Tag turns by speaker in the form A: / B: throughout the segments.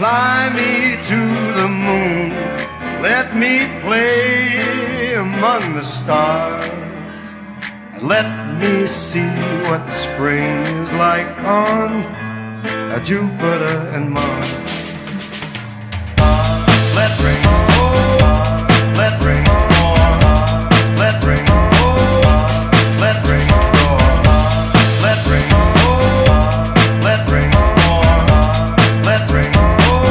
A: Fly me to the moon, let me play among the stars, and let me see what spring is like on Jupiter and Mars. Let rain pour, let rain pour, let rain pour, let rain pour, let rain pour, let rain pour, let rain pour,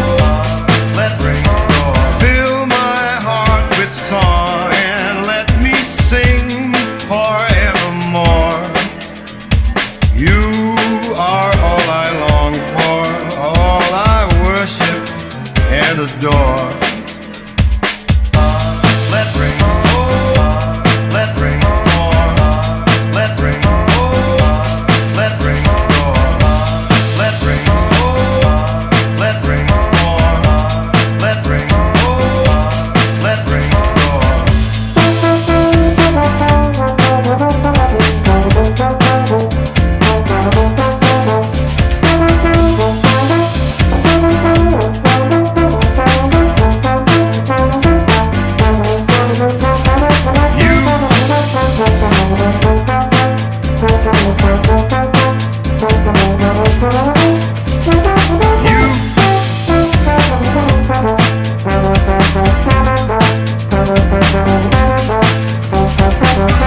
A: let rain pour. Fill my heart with song and let me sing forevermore. You are all I long for, all I worship and adore. Let rain pour, let rain pour, let rain pour, let rain pour, let rain pour, let rain pour, let rain pour, let rain pour.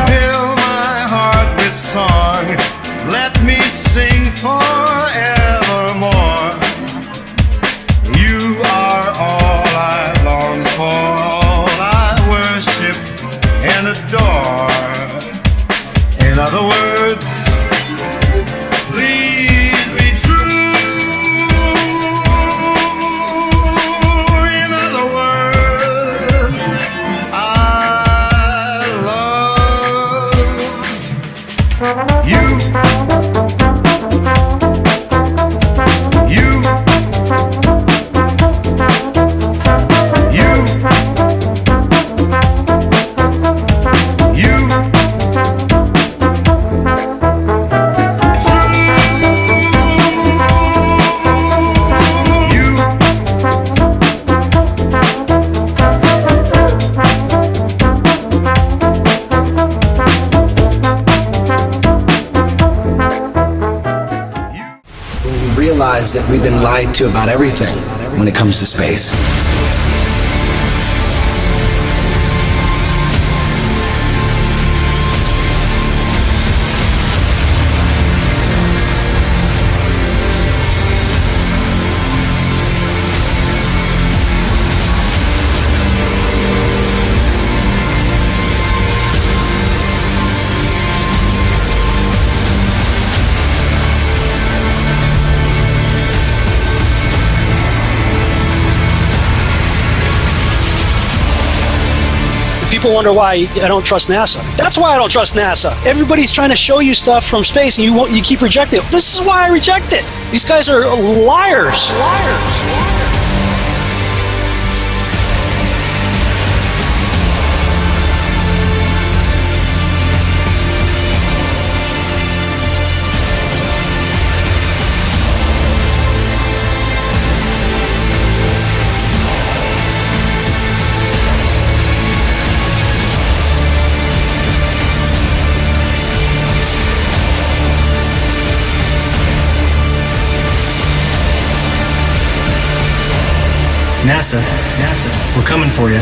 A: Fill my heart with song, let me sing forevermore. You are all I long for, all I worship and adore. In other words, please be true. In other words, I love you. You. You. You.
B: Realize that we've been lied to about everything when it comes to space.
C: People wonder why I don't trust NASA. That's why I don't trust NASA. Everybody's trying to show you stuff from space and you keep rejecting it. This is why I reject it. These guys are liars.
D: NASA, we're coming for you.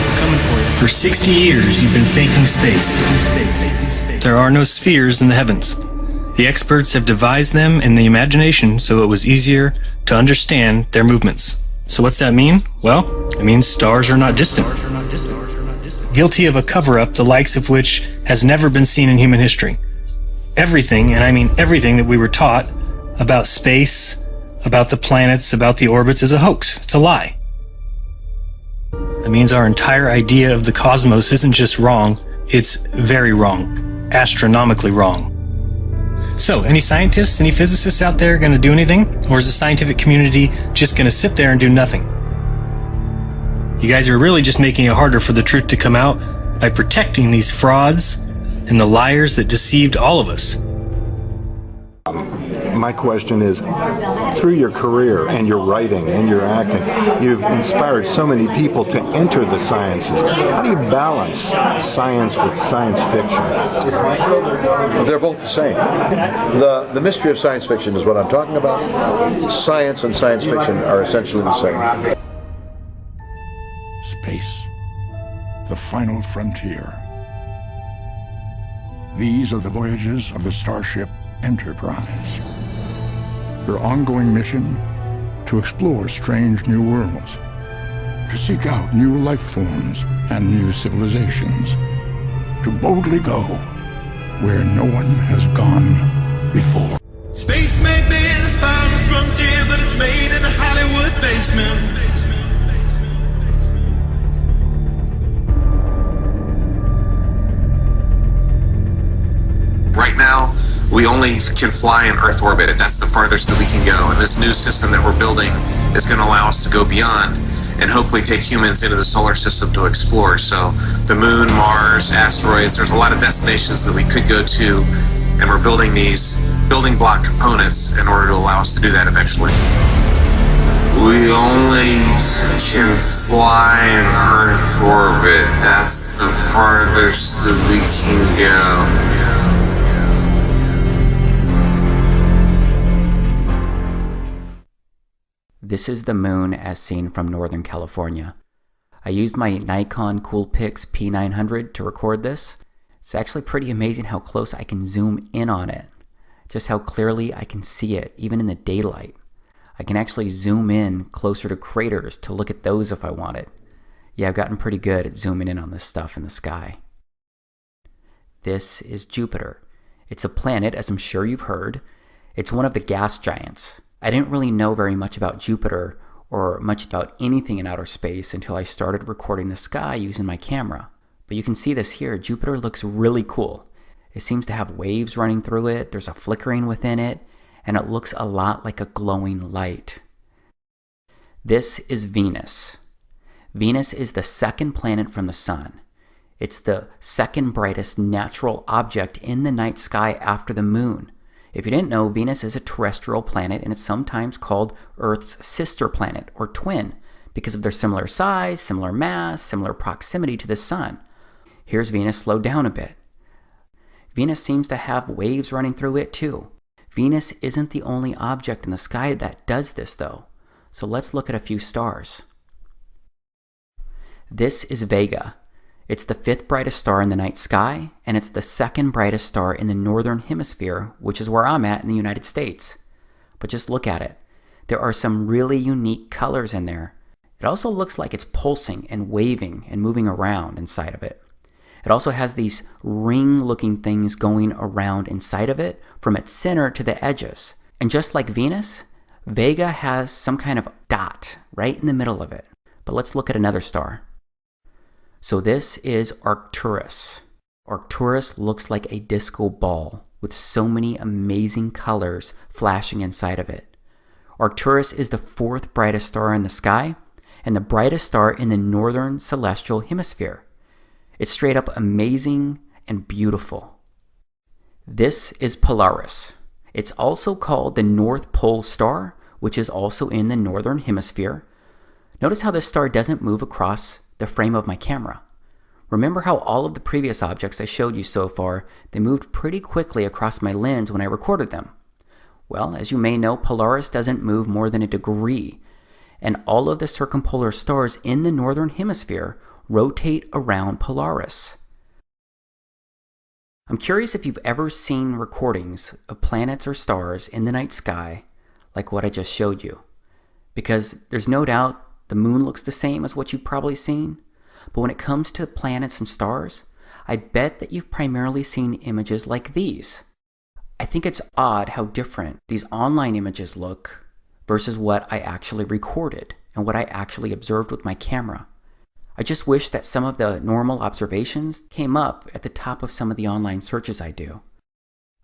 D: For 60 years, you've been faking space. There are no spheres in the heavens. The experts have devised them in the imagination so it was easier to understand their movements. So what's that mean? Well, it means stars are not distant. Guilty of a cover-up the likes of which has never been seen in human history. Everything, and I mean everything that we were taught about space, about the planets, about the orbits is a hoax. It's a lie. That means our entire idea of the cosmos isn't just wrong, it's very wrong, astronomically wrong. So, any scientists, any physicists out there going to do anything? Or is the scientific community just going to sit there and do nothing? You guys are really just making it harder for the truth to come out by protecting these frauds and the liars that deceived all of us.
E: my question is, through your career and your writing and your acting, you've inspired so many people to enter the sciences. How do you balance science with science fiction?
F: They're both the same. The mystery of science fiction is what I'm talking about. Science and science fiction are essentially the same.
G: Space, the final frontier. These are the voyages of the starship Enterprise. Her ongoing mission: to explore strange new worlds, to seek out new life forms and new civilizations, to boldly go where no one has gone before.
A: Space may be the final frontier, but it's made in a Hollywood basement.
H: Right now, we only can fly in Earth orbit. That's the farthest that we can go. And this new system that we're building is going to allow us to go beyond and hopefully take humans into the solar system to explore. So the moon, Mars, asteroids, there's a lot of destinations that we could go to, and we're building these building block components in order to allow us to do that eventually. We only can fly in Earth orbit. That's the farthest that we can go.
I: This is the moon as seen from Northern California. I used my Nikon Coolpix P900 to record this. It's actually pretty amazing how close I can zoom in on it. Just how clearly I can see it, even in the daylight. I can actually zoom in closer to craters to look at those if I wanted. Yeah, I've gotten pretty good at zooming in on this stuff in the sky. This is Jupiter. It's a planet, as I'm sure you've heard. It's one of the gas giants. I didn't really know very much about Jupiter or much about anything in outer space until I started recording the sky using my camera. But you can see this here. Jupiter looks really cool. It seems to have waves running through it, there's a flickering within it, and it looks a lot like a glowing light. This is Venus. Venus is the second planet from the Sun. It's the second brightest natural object in the night sky after the moon. If you didn't know, Venus is a terrestrial planet, and it's sometimes called Earth's sister planet, or twin, because of their similar size, similar mass, similar proximity to the Sun. Here's Venus slowed down a bit. Venus seems to have waves running through it too. Venus isn't the only object in the sky that does this though. So let's look at a few stars. This is Vega. It's the fifth brightest star in the night sky, and it's the second brightest star in the northern hemisphere, which is where I'm at in the United States. But just look at it. There are some really unique colors in there. It also looks like it's pulsing and waving and moving around inside of it. It also has these ring-looking things going around inside of it from its center to the edges. And just like Venus, Vega has some kind of dot right in the middle of it. But let's look at another star. So this is Arcturus. Arcturus looks like a disco ball with so many amazing colors flashing inside of it. Arcturus is the fourth brightest star in the sky and the brightest star in the northern celestial hemisphere. It's straight up amazing and beautiful. This is Polaris. It's also called the North Pole Star, which is also in the northern hemisphere. Notice how this star doesn't move across the frame of my camera. Remember how all of the previous objects I showed you so far, they moved pretty quickly across my lens when I recorded them. Well, as you may know, Polaris doesn't move more than a degree, and all of the circumpolar stars in the northern hemisphere rotate around Polaris. I'm curious if you've ever seen recordings of planets or stars in the night sky like what I just showed you, because there's no doubt the moon looks the same as what you've probably seen, but when it comes to planets and stars, I bet that you've primarily seen images like these. I think it's odd how different these online images look versus what I actually recorded and what I actually observed with my camera. I just wish that some of the normal observations came up at the top of some of the online searches I do.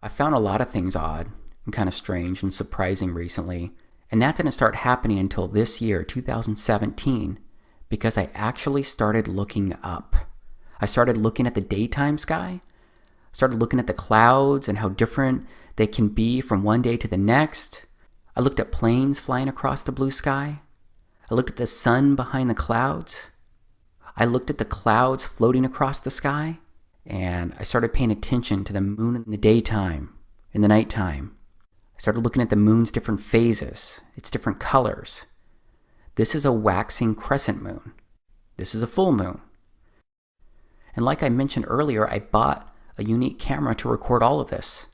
I: I found a lot of things odd and kind of strange and surprising recently, and that didn't start happening until this year, 2017, because I actually started looking up. I started looking at the daytime sky, started looking at the clouds and how different they can be from one day to the next. I looked at planes flying across the blue sky. I looked at the sun behind the clouds. I looked at the clouds floating across the sky. And I started paying attention to the moon in the daytime, in the nighttime. I started looking at the moon's different phases, its different colors. This is a waxing crescent moon. This is a full moon. And like I mentioned earlier, I bought a unique camera to record all of this.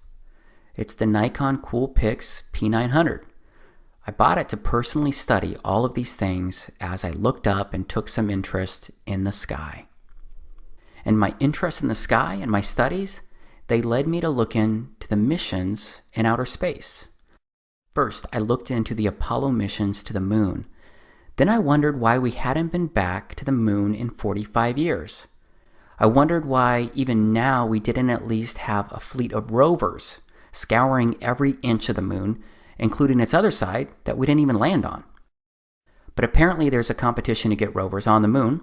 I: It's the Nikon Coolpix P900. I bought it to personally study all of these things as I looked up and took some interest in the sky. And my interest in the sky and my studies, they led me to look into the missions in outer space. First, I looked into the Apollo missions to the moon. Then I wondered why we hadn't been back to the moon in 45 years. I wondered why even now we didn't at least have a fleet of rovers scouring every inch of the moon, including its other side that we didn't even land on. But apparently there's a competition to get rovers on the moon.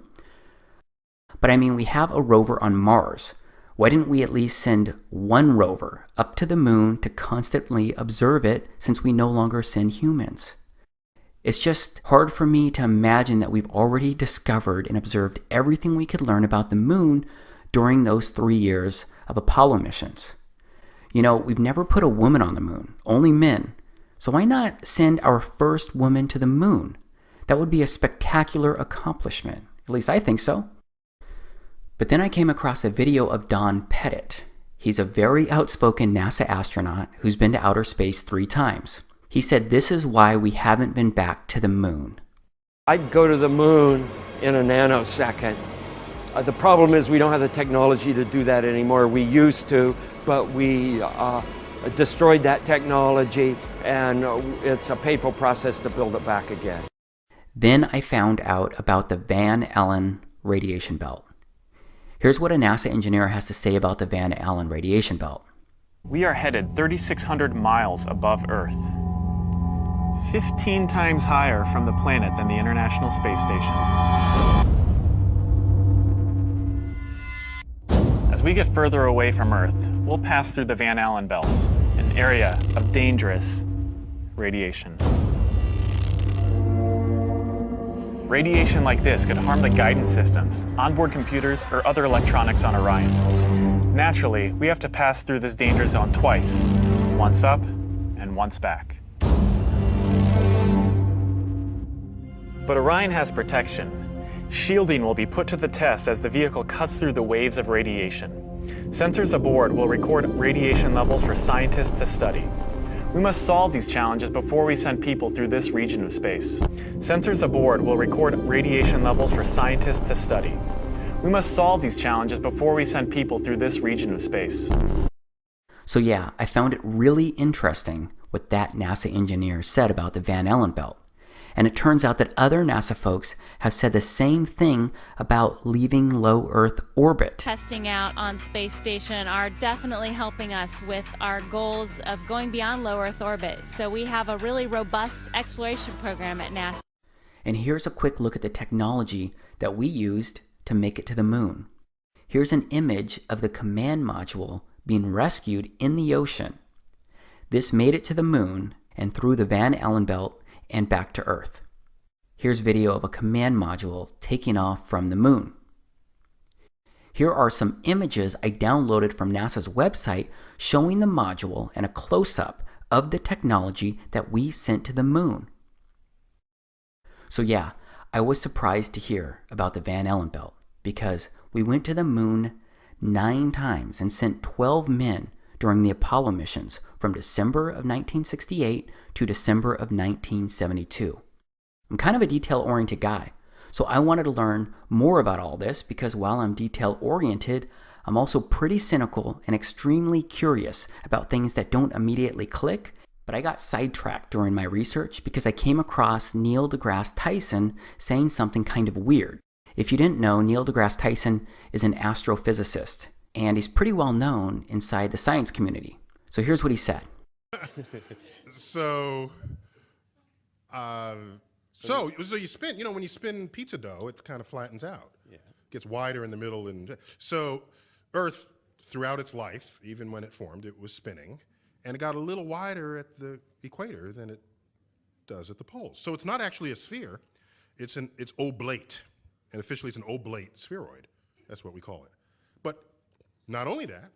I: But I mean, we have a rover on Mars. Why didn't we at least send one rover up to the moon to constantly observe it, since we no longer send humans? It's just hard for me to imagine that we've already discovered and observed everything we could learn about the moon during those 3 years of Apollo missions. You know, we've never put a woman on the moon, only men. So why not send our first woman to the moon? That would be a spectacular accomplishment. At least I think so. But then I came across a video of Don Pettit. He's a very outspoken NASA astronaut who's been to outer space 3 times. He said this is why we haven't been back to the moon.
J: I'd go to the moon in a nanosecond. The problem is we don't have the technology to do that anymore. We used to, but we destroyed that technology, and it's a painful process to build it back again.
I: Then I found out about the Van Allen radiation belt. Here's what a NASA engineer has to say about the Van Allen radiation belt.
K: We are headed 3,600 miles above Earth, 15 times higher from the planet than the International Space Station. As we get further away from Earth, we'll pass through the Van Allen belts, an area of dangerous radiation. Radiation like this could harm the guidance systems, onboard computers, or other electronics on Orion. Naturally, we have to pass through this danger zone twice, once up and once back. But Orion has protection. Shielding will be put to the test as the vehicle cuts through the waves of radiation. Sensors aboard will record radiation levels for scientists to study. We must solve these challenges before we send people through this region of space. Sensors aboard will record radiation levels for scientists to study. We must solve these challenges before we send people through this region of space.
I: So yeah, I found it really interesting what that NASA engineer said about the Van Allen belt. And it turns out that other NASA folks have said the same thing about leaving low Earth orbit.
L: Testing out on space station are definitely helping us with our goals of going beyond low Earth orbit. So we have a really robust exploration program at NASA.
I: And here's a quick look at the technology that we used to make it to the moon. Here's an image of the command module being rescued in the ocean. This made it to the moon and through the Van Allen belt and back to Earth. Here's video of a command module taking off from the moon. Here are some images I downloaded from NASA's website showing the module and a close-up of the technology that we sent to the moon. So yeah, I was surprised to hear about the Van Allen belt because we went to the moon 9 times and sent 12 men during the Apollo missions from December of 1968 to December of 1972. I'm kind of a detail-oriented guy, so I wanted to learn more about all this because while I'm detail-oriented, I'm also pretty cynical and extremely curious about things that don't immediately click, but I got sidetracked during my research because I came across Neil deGrasse Tyson saying something kind of weird. If you didn't know, Neil deGrasse Tyson is an astrophysicist, and he's pretty well known inside the science community. So here's what he said.
M: So you spin, when you spin pizza dough, it kind of flattens out. Yeah. Gets wider in the middle. And so Earth, throughout its life, even when it formed, it was spinning. and it got a little wider at the equator than it does at the poles. So it's not actually a sphere, it's oblate, and officially it's an oblate spheroid. That's what we call it. But not only that,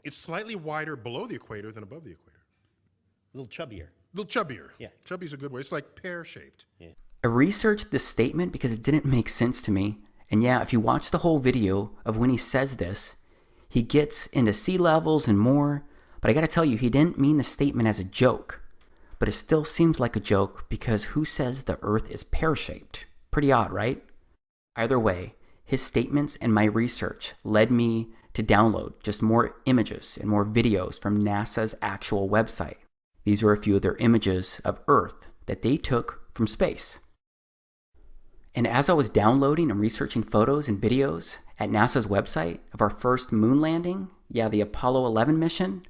M: it's slightly wider below the equator than above the equator.
N: A little chubbier.
M: A little chubbier.
N: Yeah.
M: Chubby's a good way. It's like pear-shaped.
N: Yeah.
I: I researched this statement because it didn't make sense to me. And yeah, if you watch the whole video of when he says this, he gets into sea levels and more. But I gotta tell you, he didn't mean the statement as a joke. But it still seems like a joke because who says the Earth is pear-shaped? Pretty odd, right? Either way, his statements and my research led me to download just more images and more videos from NASA's actual website. These are a few of their images of Earth that they took from space. And as I was downloading and researching photos and videos at NASA's website of our first moon landing, the Apollo 11 mission,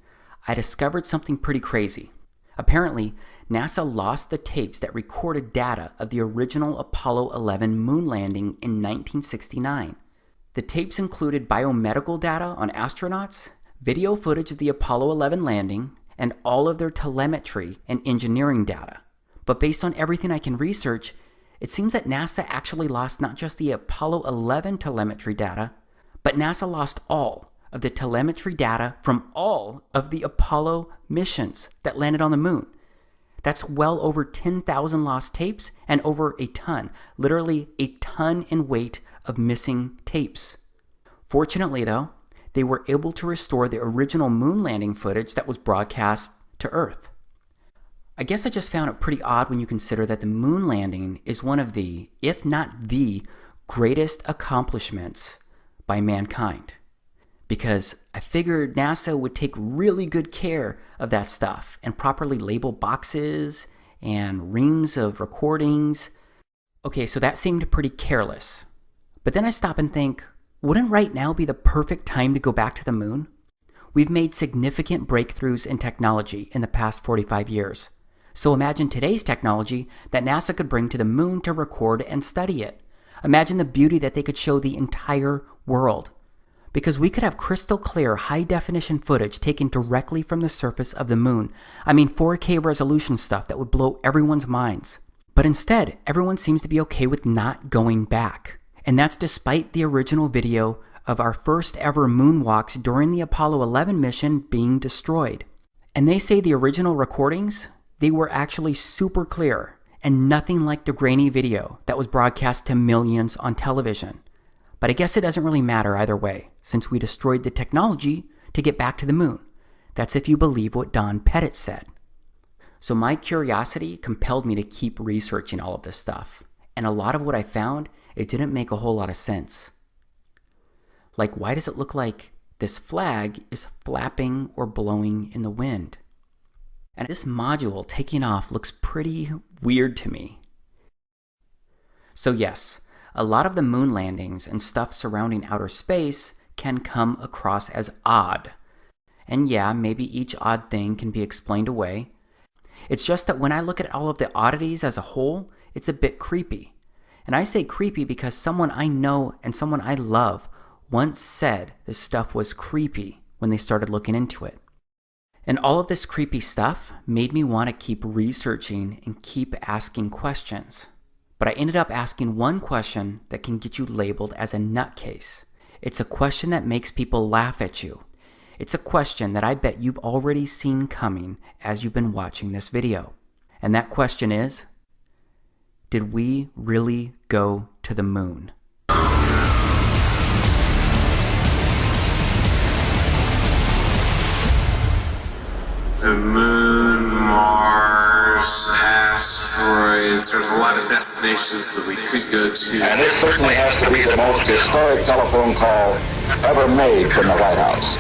I: I discovered something pretty crazy. Apparently, NASA lost the tapes that recorded data of the original Apollo 11 moon landing in 1969. The tapes included biomedical data on astronauts, video footage of the Apollo 11 landing, and all of their telemetry and engineering data. But based on everything I can research, it seems that NASA actually lost not just the Apollo 11 telemetry data, but NASA lost all of the telemetry data from all of the Apollo missions that landed on the moon. That's well over 10,000 lost tapes and over a ton, literally a ton in weight of missing tapes. Fortunately though, they were able to restore the original moon landing footage that was broadcast to Earth. I guess I just found it pretty odd when you consider that the moon landing is one of the, if not the, greatest accomplishments by mankind. Because I figured NASA would take really good care of that stuff and properly label boxes and reams of recordings. Okay, so that seemed pretty careless. But then I stop and think, wouldn't right now be the perfect time to go back to the moon? We've made significant breakthroughs in technology in the past 45 years. So imagine today's technology that NASA could bring to the moon to record and study it. Imagine the beauty that they could show the entire world. Because we could have crystal clear, high-definition footage taken directly from the surface of the moon. I mean 4K resolution stuff that would blow everyone's minds. But instead, everyone seems to be okay with not going back. And that's despite the original video of our first ever moonwalks during the Apollo 11 mission being destroyed. And they say the original recordings, they were actually super clear and nothing like the grainy video that was broadcast to millions on television. But I guess it doesn't really matter either way, since we destroyed the technology to get back to the moon. That's if you believe what Don Pettit said. So my curiosity compelled me to keep researching all of this stuff. And a lot of what I found, it didn't make a whole lot of sense. Like, why does it look like this flag is flapping or blowing in the wind? And this module taking off looks pretty weird to me. So yes, a lot of the moon landings and stuff surrounding outer space can come across as odd. And yeah, maybe each odd thing can be explained away. It's just that when I look at all of the oddities as a whole, it's a bit creepy. And I say creepy because someone I know and someone I love once said this stuff was creepy when they started looking into it. And all of this creepy stuff made me want to keep researching and keep asking questions. But I ended up asking one question that can get you labeled as a nutcase. It's a question that makes people laugh at you. It's a question that I bet you've already seen coming as you've been watching this video. And that question is, did we really go to the moon?
H: The moon, Mars, asteroids, there's a lot of destinations that we could go to.
O: And this certainly has to be the most historic telephone call ever made from the White House.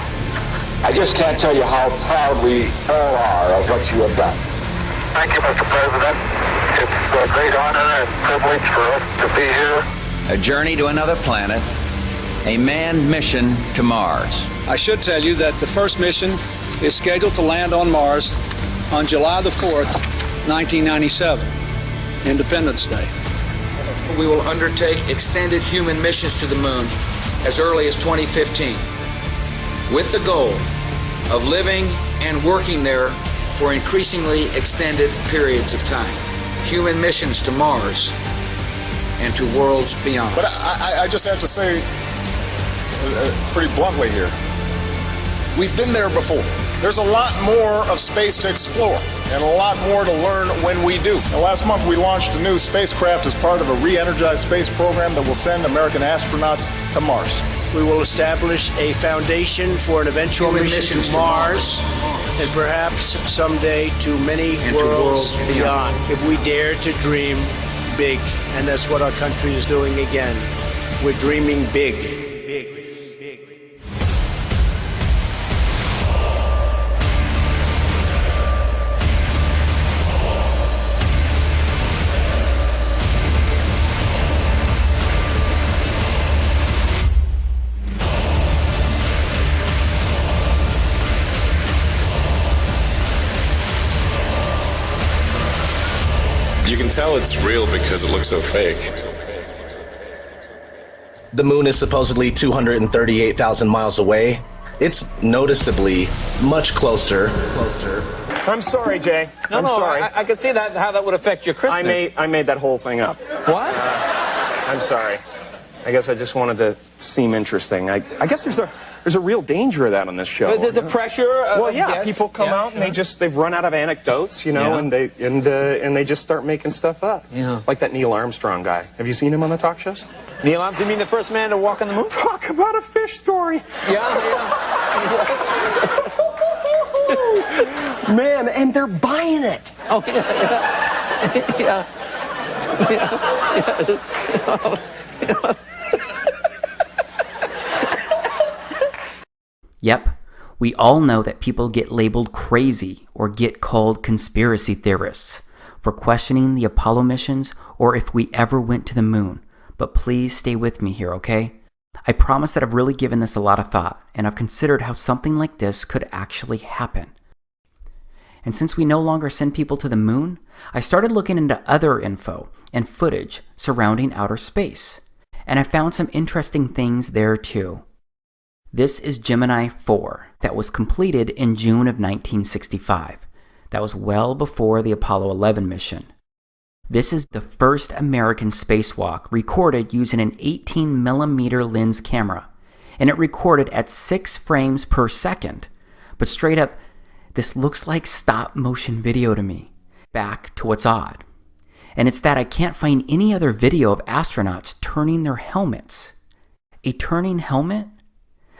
O: I just can't tell you how proud we all are of what you have done.
P: Thank you, Mr. President. It's a great honor and privilege for us to be here.
Q: A journey to another planet, a manned mission to Mars.
R: I should tell you that the first mission is scheduled to land on Mars on July the 4th, 1997, Independence Day.
S: We will undertake extended human missions to the moon as early as 2015, with the goal of living and working there for increasingly extended periods of time. Human missions to Mars and to worlds beyond.
N: But I just have to say, pretty bluntly here, we've been there before. There's a lot more of space to explore and a lot more to learn when we do. Now, last month we launched a new spacecraft as part of a re-energized space program that will send American astronauts to Mars.
T: We will establish a foundation for an eventual mission to Mars and perhaps someday to many worlds beyond. If we dare to dream big, and that's what our country is doing again. We're dreaming big.
U: You can tell it's real because it looks so fake.
V: The moon is supposedly 238,000 miles away. It's noticeably much closer.
W: I'm sorry, Jay. I'm sorry.
X: I could see that how that would affect your Christmas.
W: I made that whole thing up.
X: What?
W: I'm sorry. I guess I just wanted to seem interesting. I guess there's a real danger of that on this show.
X: But there's a pressure.
W: Well, yeah, people come out and they've run out of anecdotes, you know, and they just start making stuff up.
X: Yeah.
W: Like that Neil Armstrong guy. Have you seen him on the talk shows?
X: Neil Armstrong, you mean the first man to walk on the moon?
W: Talk about a fish story. Man, and they're buying it.
X: Oh, yeah.
I: Yep, we all know that people get labeled crazy or get called conspiracy theorists for questioning the Apollo missions or if we ever went to the moon. But please stay with me here, okay? I promise that I've really given this a lot of thought, and I've considered how something like this could actually happen. And since we no longer send people to the moon, I started looking into other info and footage surrounding outer space. And I found some interesting things there too. This is Gemini 4 that was completed in June of 1965. That was well before the Apollo 11 mission. This is the first American spacewalk recorded using an 18mm lens camera, and it recorded at 6 frames per second. But straight up, this looks like stop motion video to me. Back to what's odd. And it's that I can't find any other video of astronauts turning their helmets. A turning helmet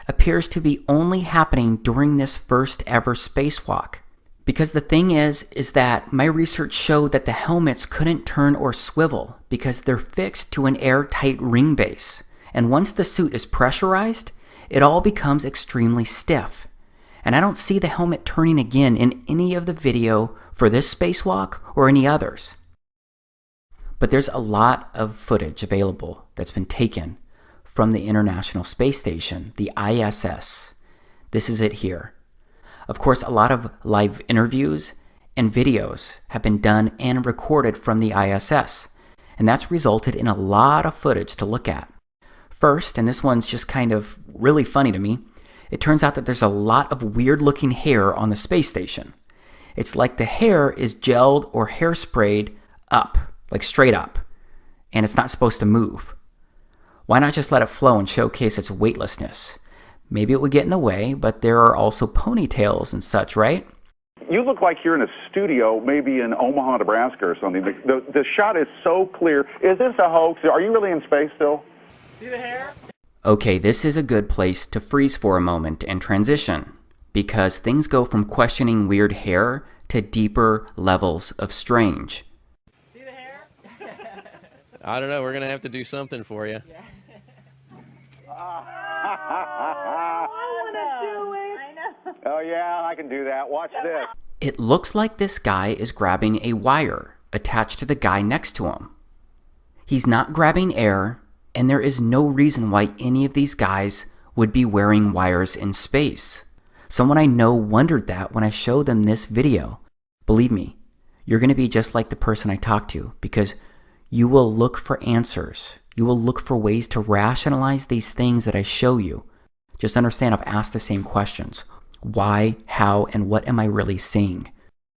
I: appears to be only happening during this first ever spacewalk. Because the thing is that my research showed that the helmets couldn't turn or swivel because they're fixed to an airtight ring base. And once the suit is pressurized, it all becomes extremely stiff. And I don't see the helmet turning again in any of the video for this spacewalk or any others. But there's a lot of footage available that's been taken from the International Space Station, the ISS. This is it here. Of course, a lot of live interviews and videos have been done and recorded from the ISS, and that's resulted in a lot of footage to look at. First, and this one's just kind of really funny to me, it turns out that there's a lot of weird-looking hair on the space station. It's like the hair is gelled or hairsprayed up, like straight up, and it's not supposed to move. Why not just let it flow and showcase its weightlessness? Maybe it would get in the way, but there are also ponytails and such, right?
Y: You look like you're in a studio, maybe in Omaha, Nebraska or something. The shot is so clear. Is this a hoax? Are you really in space still?
X: See the hair?
I: Okay, this is a good place to freeze for a moment and transition, because things go from questioning weird hair to deeper levels of strange.
X: See the hair?
Z: I don't know. We're going to have to do something for you.
X: Yeah.
Y: Oh, yeah, I can do that. Watch this.
I: It looks like this guy is grabbing a wire attached to the guy next to him. He's not grabbing air, and there is no reason why any of these guys would be wearing wires in space. Someone I know wondered that when I showed them this video. Believe me, you're going to be just like the person I talked to, because you will look for answers. You will look for ways to rationalize these things that I show you. Just understand I've asked the same questions. Why, how, and what am I really seeing?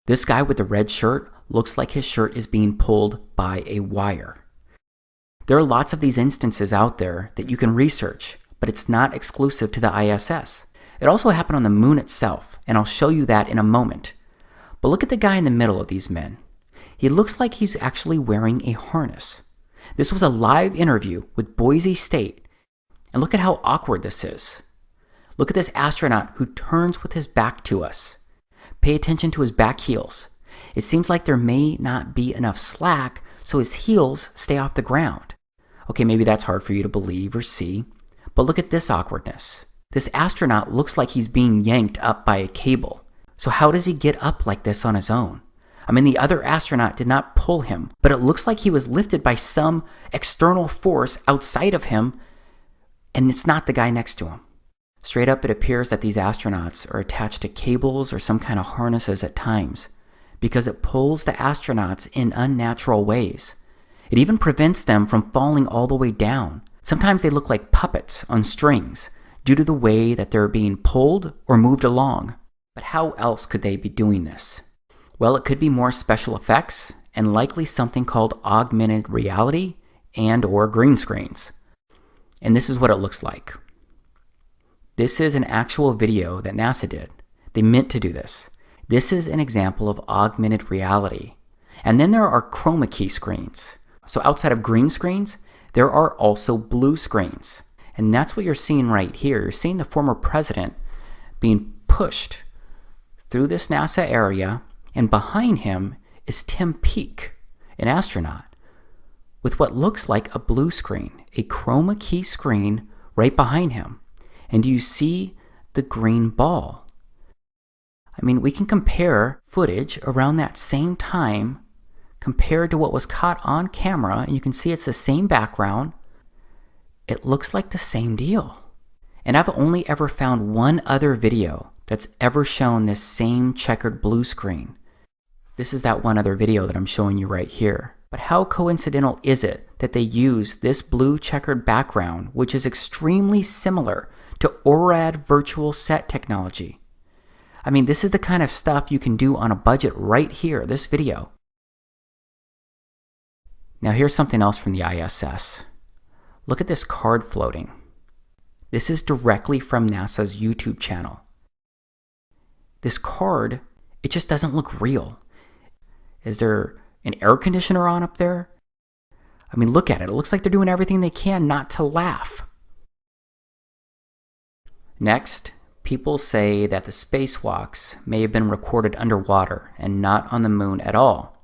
I: This guy with the red shirt looks like his shirt is being pulled by a wire. There are lots of these instances out there that you can research, but it's not exclusive to the ISS. It also happened on the moon itself, and I'll show you that in a moment. But look at the guy in the middle of these men. He looks like he's actually wearing a harness. This was a live interview with Boise State, and look at how awkward this is. Look at this astronaut who turns with his back to us. Pay attention to his back heels. It seems like there may not be enough slack, so his heels stay off the ground. Okay, maybe that's hard for you to believe or see, but look at this awkwardness. This astronaut looks like he's being yanked up by a cable. So how does he get up like this on his own? I mean, the other astronaut did not pull him, but it looks like he was lifted by some external force outside of him, and it's not the guy next to him. Straight up, it appears that these astronauts are attached to cables or some kind of harnesses at times, because it pulls the astronauts in unnatural ways. It even prevents them from falling all the way down. Sometimes they look like puppets on strings due to the way that they're being pulled or moved along. But how else could they be doing this? Well, it could be more special effects and likely something called augmented reality and or green screens. And this is what it looks like. This is an actual video that NASA did. They meant to do this. This is an example of augmented reality. And then there are chroma key screens. So outside of green screens, there are also blue screens. And that's what you're seeing right here. You're seeing the former president being pushed through this NASA area, and behind him is Tim Peake, an astronaut, with what looks like a blue screen, a chroma key screen right behind him. And do you see the green ball? I mean, we can compare footage around that same time compared to what was caught on camera, and you can see it's the same background. It looks like the same deal. And I've only ever found one other video that's ever shown this same checkered blue screen. This is that one other video that I'm showing you right here. But how coincidental is it that they use this blue checkered background, which is extremely similar to ORAD virtual set technology? I mean, this is the kind of stuff you can do on a budget right here, this video. Now here's something else from the ISS. Look at this card floating. This is directly from NASA's YouTube channel. This card, it just doesn't look real. Is there an air conditioner on up there? I mean, look at it. It looks like they're doing everything they can not to laugh. Next, people say that the spacewalks may have been recorded underwater and not on the moon at all.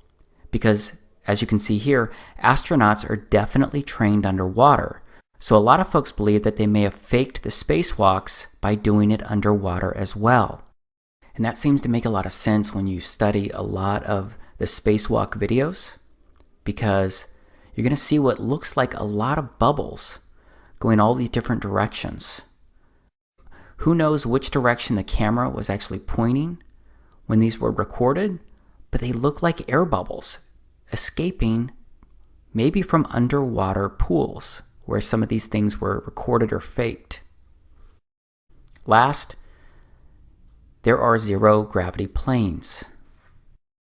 I: Because, as you can see here, astronauts are definitely trained underwater. So a lot of folks believe that they may have faked the spacewalks by doing it underwater as well. And that seems to make a lot of sense when you study a lot of the spacewalk videos, because you're going to see what looks like a lot of bubbles going all these different directions. Who knows which direction the camera was actually pointing when these were recorded, but they look like air bubbles escaping maybe from underwater pools where some of these things were recorded or faked. Last, there are zero gravity planes.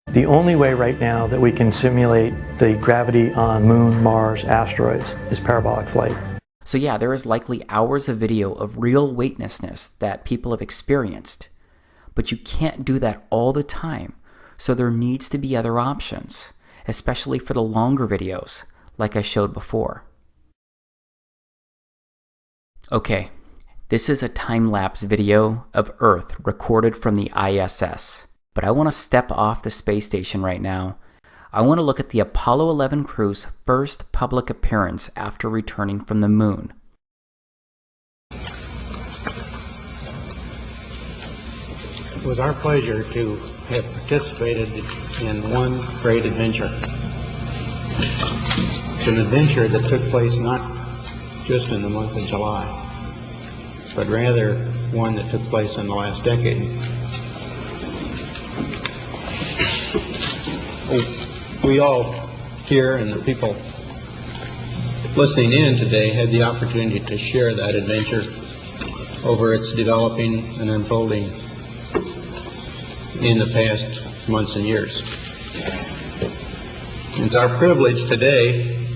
X: The only way right now that we can simulate the gravity on Moon, Mars, asteroids is parabolic flight.
I: So yeah, there is likely hours of video of real weightlessness that people have experienced, but you can't do that all the time, so there needs to be other options, especially for the longer videos like I showed before. Okay, this is a time-lapse video of Earth recorded from the ISS, but I want to step off the space station right now. I want to look at the Apollo 11 crew's first public appearance after returning from the moon.
B: It was our pleasure to have participated in one great adventure. It's an adventure that took place not just in the month of July, but rather one that took place in the last decade. We all here and the people listening in today had the opportunity to share that adventure over its developing and unfolding in the past months and years. It's our privilege today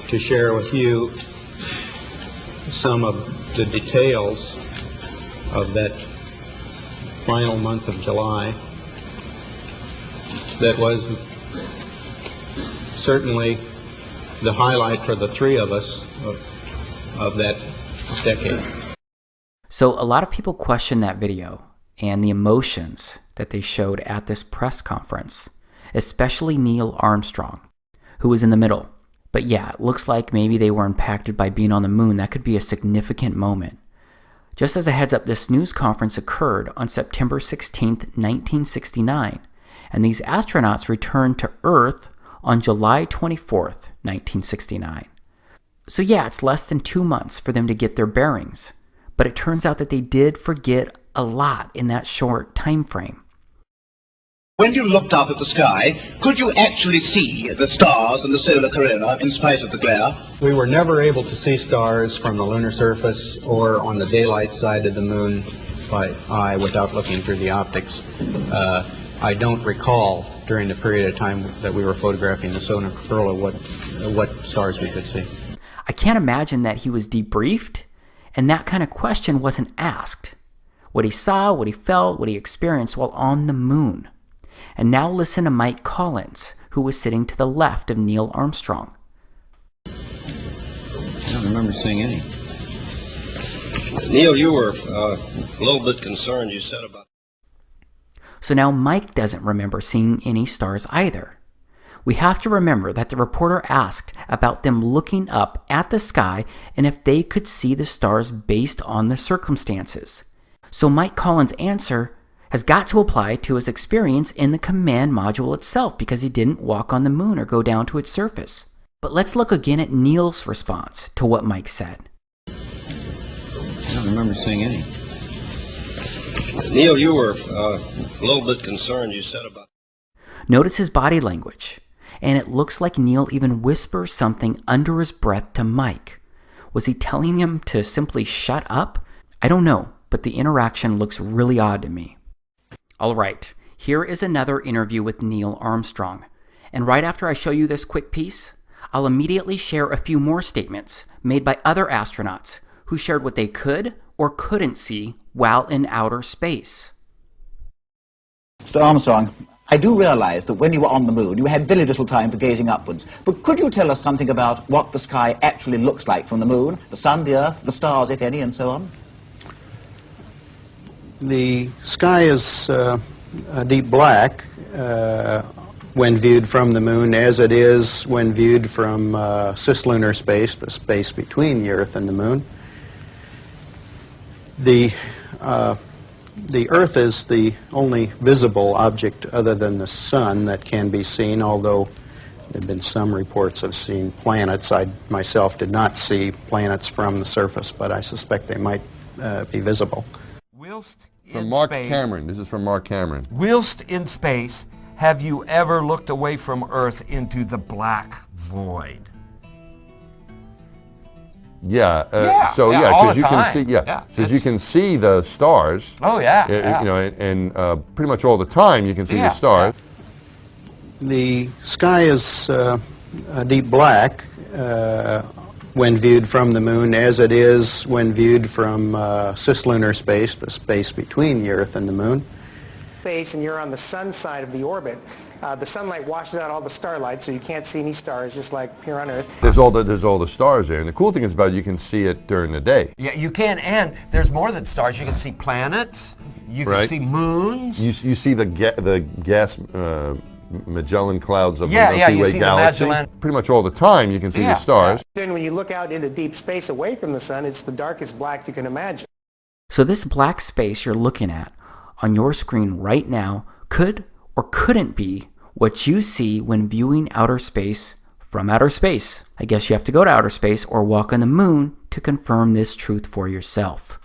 B: to share with you some of the details of that final month of July that was certainly the highlight for the three of us of that decade.
I: So a lot of people question that video and the emotions that they showed at this press conference, especially Neil Armstrong, who was in the middle. But yeah, it looks like maybe they were impacted by being on the moon. That could be a significant moment. Just as a heads up, this news conference occurred on September 16th, 1969, and these astronauts returned to Earth on July 24th, 1969. So yeah, it's less than 2 months for them to get their bearings, but it turns out that they did forget a lot in that short time frame.
A: When you looked up at the sky, could you actually see the stars and the solar corona in spite of the glare?
B: We were never able to see stars from the lunar surface or on the daylight side of the moon by eye without looking through the optics. I don't recall during the period of time that we were photographing the solar corona what stars we could see.
I: I can't imagine that he was debriefed and that kind of question wasn't asked. What he saw, what he felt, what he experienced while on the moon. And now listen to Mike Collins, who was sitting to the left of Neil Armstrong.
C: I don't remember seeing any. Neil, you were a little bit concerned, you said about...
I: So now Mike doesn't remember seeing any stars either. We have to remember that the reporter asked about them looking up at the sky and if they could see the stars based on the circumstances. So Mike Collins' answer has got to apply to his experience in the command module itself because he didn't walk on the moon or go down to its surface. But let's look again at Neil's response to what Mike said.
C: I don't remember seeing any. Neil, you were a little bit concerned, you said about...
I: Notice his body language, and it looks like Neil even whispers something under his breath to Mike. Was he telling him to simply shut up? I don't know, but the interaction looks really odd to me. All right, here is another interview with Neil Armstrong. And right after I show you this quick piece, I'll immediately share a few more statements made by other astronauts who shared what they could or couldn't see while in outer space.
D: Mr. Armstrong, I do realize that when you were on the moon, you had very little time for gazing upwards. But could you tell us something about what the sky actually looks like from the moon, the sun, the earth, the stars, if any, and so on?
B: The sky is a deep black when viewed from the moon, as it is when viewed from cislunar space, the space between the Earth and the moon. The Earth is the only visible object other than the sun that can be seen, although there have been some reports of seeing planets. I myself did not see planets from the surface, but I suspect they might be visible.
E: From Mark Cameron. This is from Mark Cameron.
J: Whilst in space, have you ever looked away from Earth into the black void?
E: Yeah.
J: All
E: because
J: the
E: you can
J: time.
E: see. Because you can see the stars.
J: Oh yeah.
E: You know, and pretty much all the time you can see the stars.
B: The sky is a deep black when viewed from the moon, as it is when viewed from cislunar space, the space between the Earth and the moon.
F: Space, and you're on the sun side of the orbit. The sunlight washes out all the starlight, so you can't see any stars, just like here on Earth.
E: There's all the stars there, and the cool thing is about it, you can see it during the day.
J: Yeah, you can, and there's more than stars. You can see planets. You can see moons.
E: You see the gas Magellan clouds of the
F: you
E: Milky Way
F: see
E: galaxy.
F: the Magellan.
E: Pretty much all the time you can see the stars.
F: Then when you look out into deep space away from the sun, it's the darkest black you can imagine.
I: So this black space you're looking at on your screen right now could or couldn't be what you see when viewing outer space from outer space. I guess you have to go to outer space or walk on the moon to confirm this truth for yourself.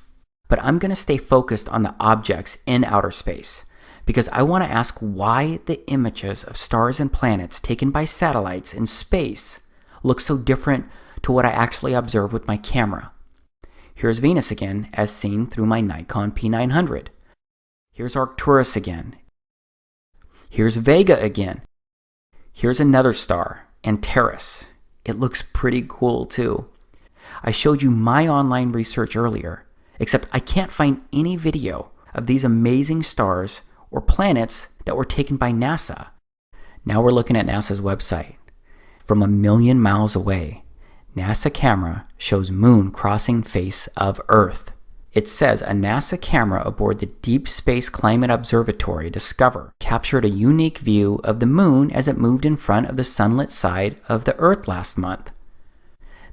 I: But I'm going to stay focused on the objects in outer space because I want to ask why the images of stars and planets taken by satellites in space look so different to what I actually observe with my camera. Here's Venus again, as seen through my Nikon P900. Here's Arcturus again. Here's Vega again. Here's another star, Antares. It looks pretty cool too. I showed you my online research earlier, except I can't find any video of these amazing stars or planets that were taken by NASA. Now we're looking at NASA's website. From 1,000,000 miles away, NASA camera shows moon crossing face of Earth. It says a NASA camera aboard the Deep Space Climate Observatory Discover captured a unique view of the moon as it moved in front of the sunlit side of the Earth last month.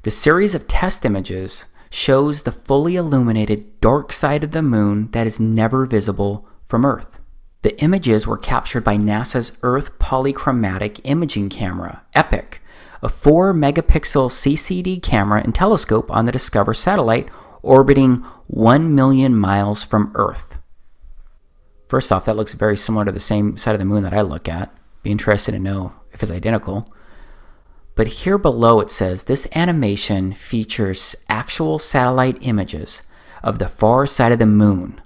I: The series of test images shows the fully illuminated dark side of the moon that is never visible from Earth. The images were captured by NASA's Earth Polychromatic Imaging Camera, EPIC, a 4-megapixel CCD camera and telescope on the Discover satellite orbiting 1,000,000 miles from Earth. First off, that looks very similar to the same side of the moon that I look at. Be interested to know if it's identical. But here below it says, this animation features actual satellite images of the far side of the moon,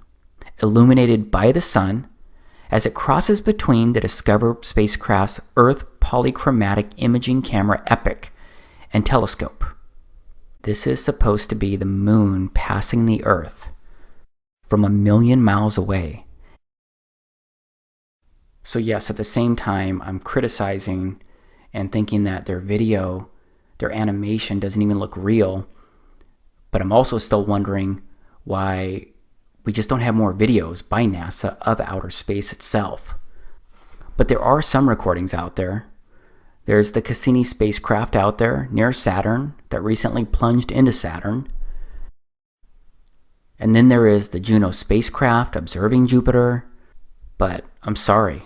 I: illuminated by the sun, as it crosses between the Discover spacecraft's Earth Polychromatic Imaging Camera EPIC and telescope. This is supposed to be the moon passing the Earth from 1,000,000 miles away. So yes, at the same time, I'm criticizing and thinking that their video, their animation doesn't even look real. But I'm also still wondering why we just don't have more videos by NASA of outer space itself. But there are some recordings out there. There's the Cassini spacecraft out there near Saturn that recently plunged into Saturn. And then there is the Juno spacecraft observing Jupiter. But I'm sorry,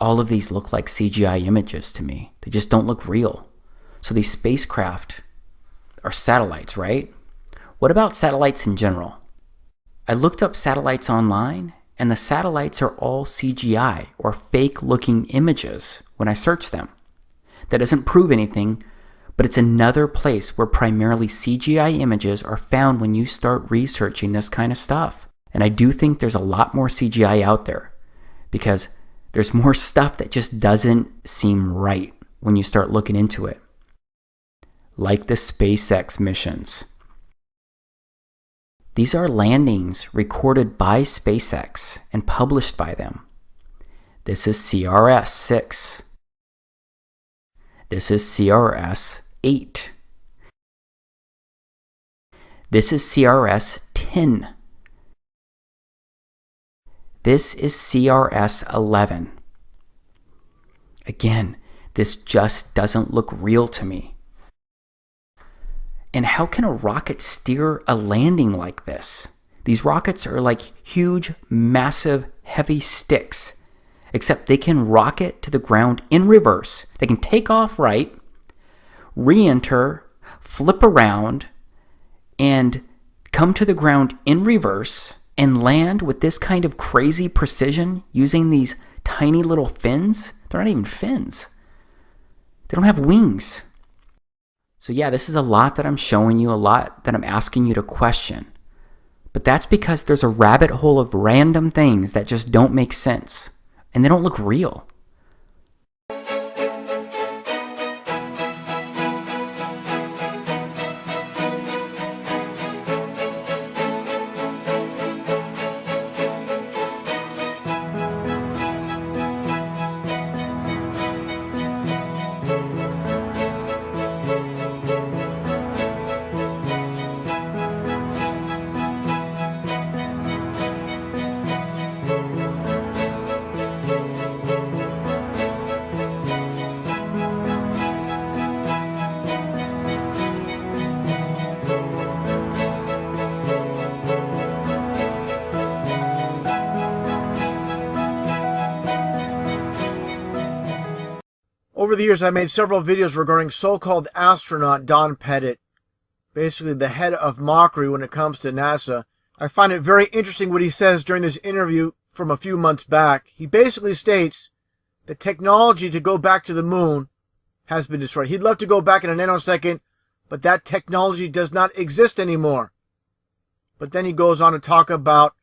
I: all of these look like CGI images to me. They just don't look real. So these spacecraft are satellites, right? What about satellites in general? I looked up satellites online, and the satellites are all CGI or fake-looking images when I search them. That doesn't prove anything, but it's another place where primarily CGI images are found when you start researching this kind of stuff. And I do think there's a lot more CGI out there, because there's more stuff that just doesn't seem right when you start looking into it. Like the SpaceX missions. These are landings recorded by SpaceX and published by them. This is CRS-6. This is CRS-8. This is CRS-10. This is CRS-11. Again, this just doesn't look real to me. And how can a rocket steer a landing like this? These rockets are like huge, massive, heavy sticks, except they can rocket to the ground in reverse. They can take off right, re-enter, flip around, and come to the ground in reverse and land with this kind of crazy precision using these tiny little fins. They're not even fins. They don't have wings. So yeah, this is a lot that I'm showing you, a lot that I'm asking you to question. But that's because there's a rabbit hole of random things that just don't make sense. And they don't look real.
G: Over the years, I made several videos regarding so-called astronaut Don Pettit, basically the head of mockery when it comes to NASA. I find it very interesting what he says during this interview from a few months back. He basically states the technology to go back to the moon has been destroyed. He'd love to go back in a nanosecond, but that technology does not exist anymore. But then he goes on to talk about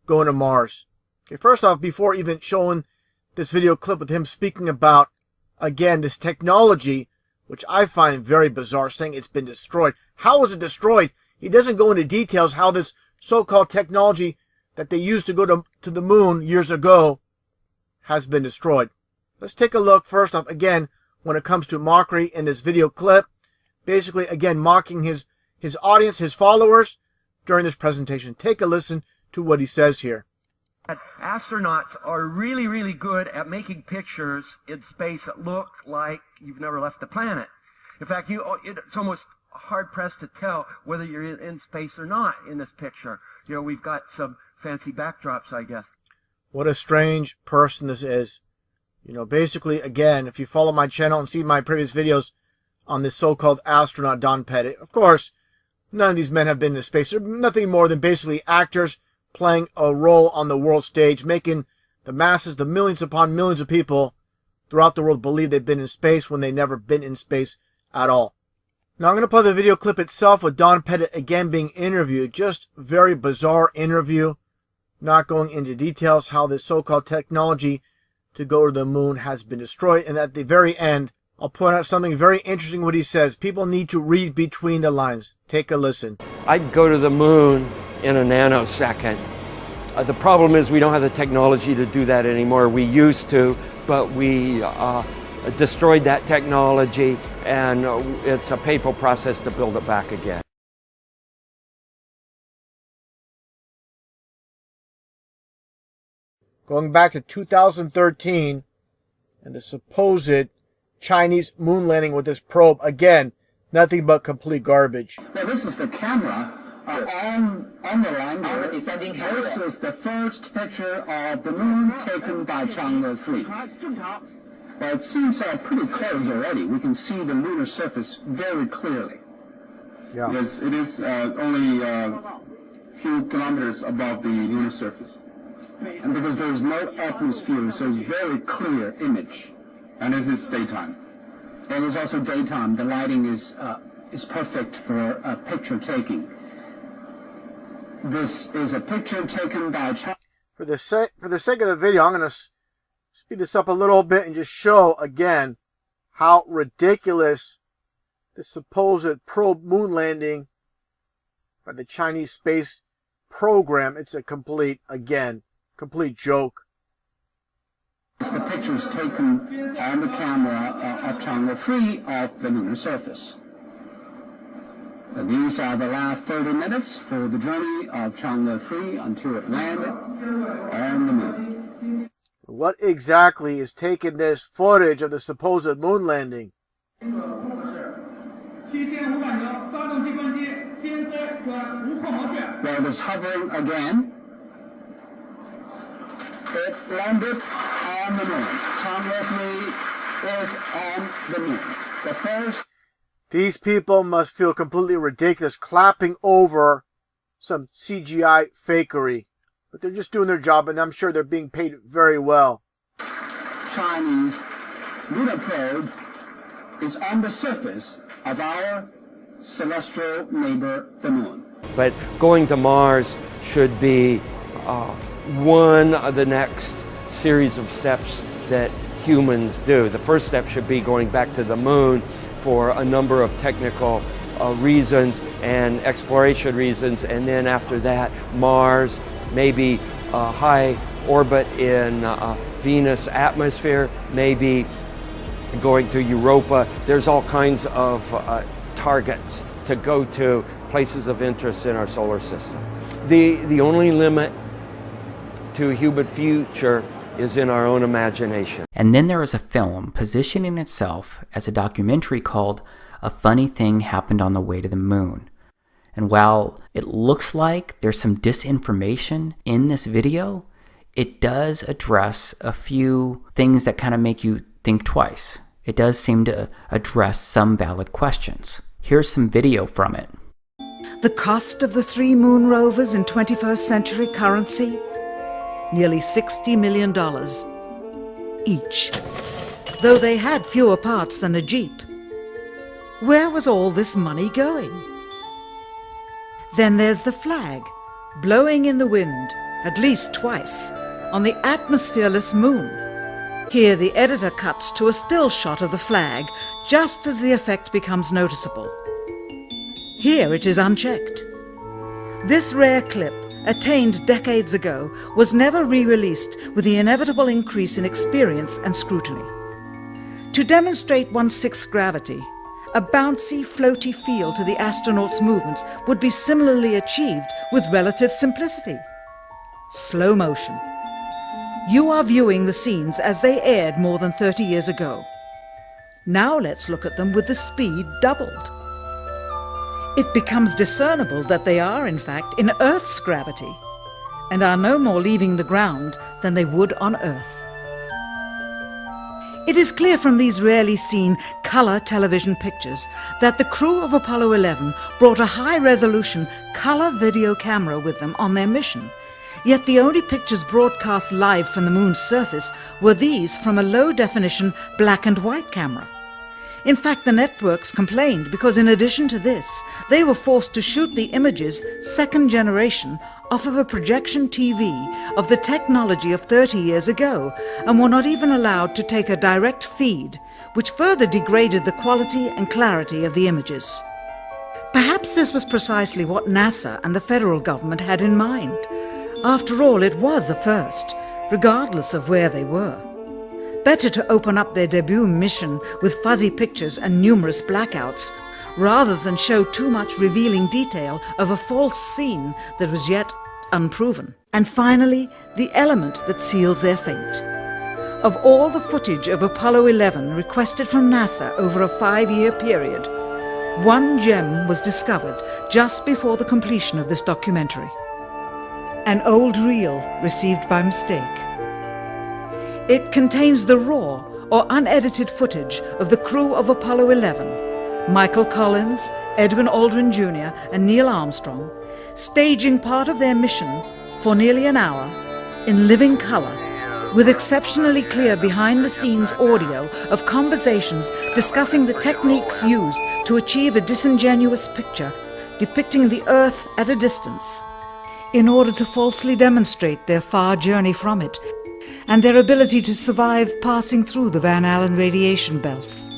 G: going to Mars. Okay, first off, before even showing this video clip with him speaking about, again, this technology, which I find very bizarre, saying it's been destroyed. How was it destroyed? He doesn't go into details how this so-called technology that they used to go to the moon years ago has been destroyed. Let's take a look first off, again, when it comes to mockery in this video clip. Basically, again, mocking his audience, his followers, during this presentation. Take a listen to what he says here.
J: Astronauts are really, really good at making pictures in space that look like you've never left the planet. In fact, it's almost hard-pressed to tell whether you're in space or not in this picture. You know, we've got some fancy backdrops, I guess.
G: What a strange person this is. You know, basically, again, if you follow my channel and see my previous videos on this so-called astronaut Don Pettit, of course, none of these men have been in space. They're nothing more than basically actors playing a role on the world stage, making the masses, the millions upon millions of people throughout the world believe they've been in space when they've never been in space at all. Now I'm going to play the video clip itself with Don Pettit again being interviewed. Just very bizarre interview. Not going into details how this so-called technology to go to the moon has been destroyed. And at the very end, I'll point out something very interesting what he says. People need to read between the lines. Take a listen.
J: I'd go to the moon in a nanosecond. The problem is we don't have the technology to do that anymore. We used to, but we destroyed that technology, and it's a painful process to build it back again.
G: Going back to 2013 and the supposed Chinese moon landing with this probe, again, nothing but complete garbage.
H: Well, this is the camera on the lander. On the descending camera. This is the first picture of the moon taken by Chang'e 3. Well, it seems pretty close already. We can see the lunar surface very clearly.
G: Yeah.
H: Yes, it is only a few kilometers above the lunar surface. And because there is no atmosphere, so it's a very clear image. And it is daytime. It is also daytime. The lighting is perfect for picture taking. This is a picture taken by China.
G: For the sake of the video, I'm going to speed this up a little bit and just show again how ridiculous the supposed probe moon landing by the Chinese space program. It's a complete joke.
H: The pictures taken on the camera of Chang'e 3 of the lunar surface. These are the last 30 minutes for the journey of Chang'e 3 until it landed on the moon.
G: What exactly is taking this footage of the supposed moon landing?
H: Well, it is hovering again. It landed on the moon. Chang'e 3 is on the moon. The first.
G: These people must feel completely ridiculous clapping over some CGI fakery. But they're just doing their job, and I'm sure they're being paid very well.
H: Chinese lunar probe is on the surface of our celestial neighbor, the moon.
J: But going to Mars should be one of the next series of steps that humans do. The first step should be going back to the moon for a number of technical reasons and exploration reasons, and then after that, Mars, maybe high orbit in Venus atmosphere, maybe going to Europa. There's all kinds of targets to go to, places of interest in our solar system. The only limit to human future is in our own imagination.
I: And then there is a film positioning itself as a documentary called A Funny Thing Happened on the Way to the Moon. And while it looks like there's some disinformation in this video, it does address a few things that kind of make you think twice. It does seem to address some valid questions. Here's some video from it.
K: The cost of the 3 moon rovers in 21st century currency? Nearly $60 million each, though they had fewer parts than a Jeep. Where was all this money going? Then there's the flag, blowing in the wind at least twice, on the atmosphereless moon. Here the editor cuts to a still shot of the flag, just as the effect becomes noticeable. Here it is unchecked. This rare clip, attained decades ago, was never re-released with the inevitable increase in experience and scrutiny. To demonstrate 1/6 gravity, a bouncy, floaty feel to the astronauts' movements would be similarly achieved with relative simplicity. Slow motion. You are viewing the scenes as they aired more than 30 years ago. Now let's look at them with the speed doubled. It becomes discernible that they are, in fact, in Earth's gravity, and are no more leaving the ground than they would on Earth. It is clear from these rarely seen color television pictures that the crew of Apollo 11 brought a high-resolution color video camera with them on their mission, yet the only pictures broadcast live from the moon's surface were these from a low-definition black and white camera. In fact, the networks complained because in addition to this, they were forced to shoot the images, second generation, off of a projection TV of the technology of 30 years ago, and were not even allowed to take a direct feed, which further degraded the quality and clarity of the images. Perhaps this was precisely what NASA and the federal government had in mind. After all, it was a first, regardless of where they were. Better to open up their debut mission with fuzzy pictures and numerous blackouts, rather than show too much revealing detail of a false scene that was yet unproven. And finally, the element that seals their fate. Of all the footage of Apollo 11 requested from NASA over a 5-year period, one gem was discovered just before the completion of this documentary. An old reel received by mistake. It contains the raw or unedited footage of the crew of Apollo 11, Michael Collins, Edwin Aldrin Jr. and Neil Armstrong, staging part of their mission for nearly an hour in living color, with exceptionally clear behind-the-scenes audio of conversations discussing the techniques used to achieve a disingenuous picture depicting the Earth at a distance, in order to falsely demonstrate their far journey from it and their ability to survive passing through the Van Allen radiation belts.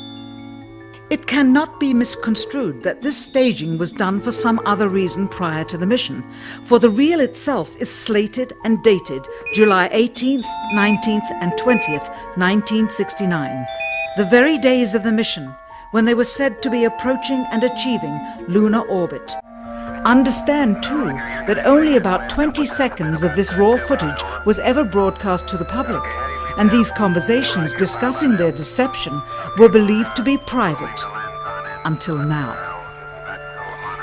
K: It cannot be misconstrued that this staging was done for some other reason prior to the mission, for the reel itself is slated and dated July 18th, 19th and 20th, 1969, the very days of the mission when they were said to be approaching and achieving lunar orbit. Understand, too, that only about 20 seconds of this raw footage was ever broadcast to the public, and these conversations discussing their deception were believed to be private, until now.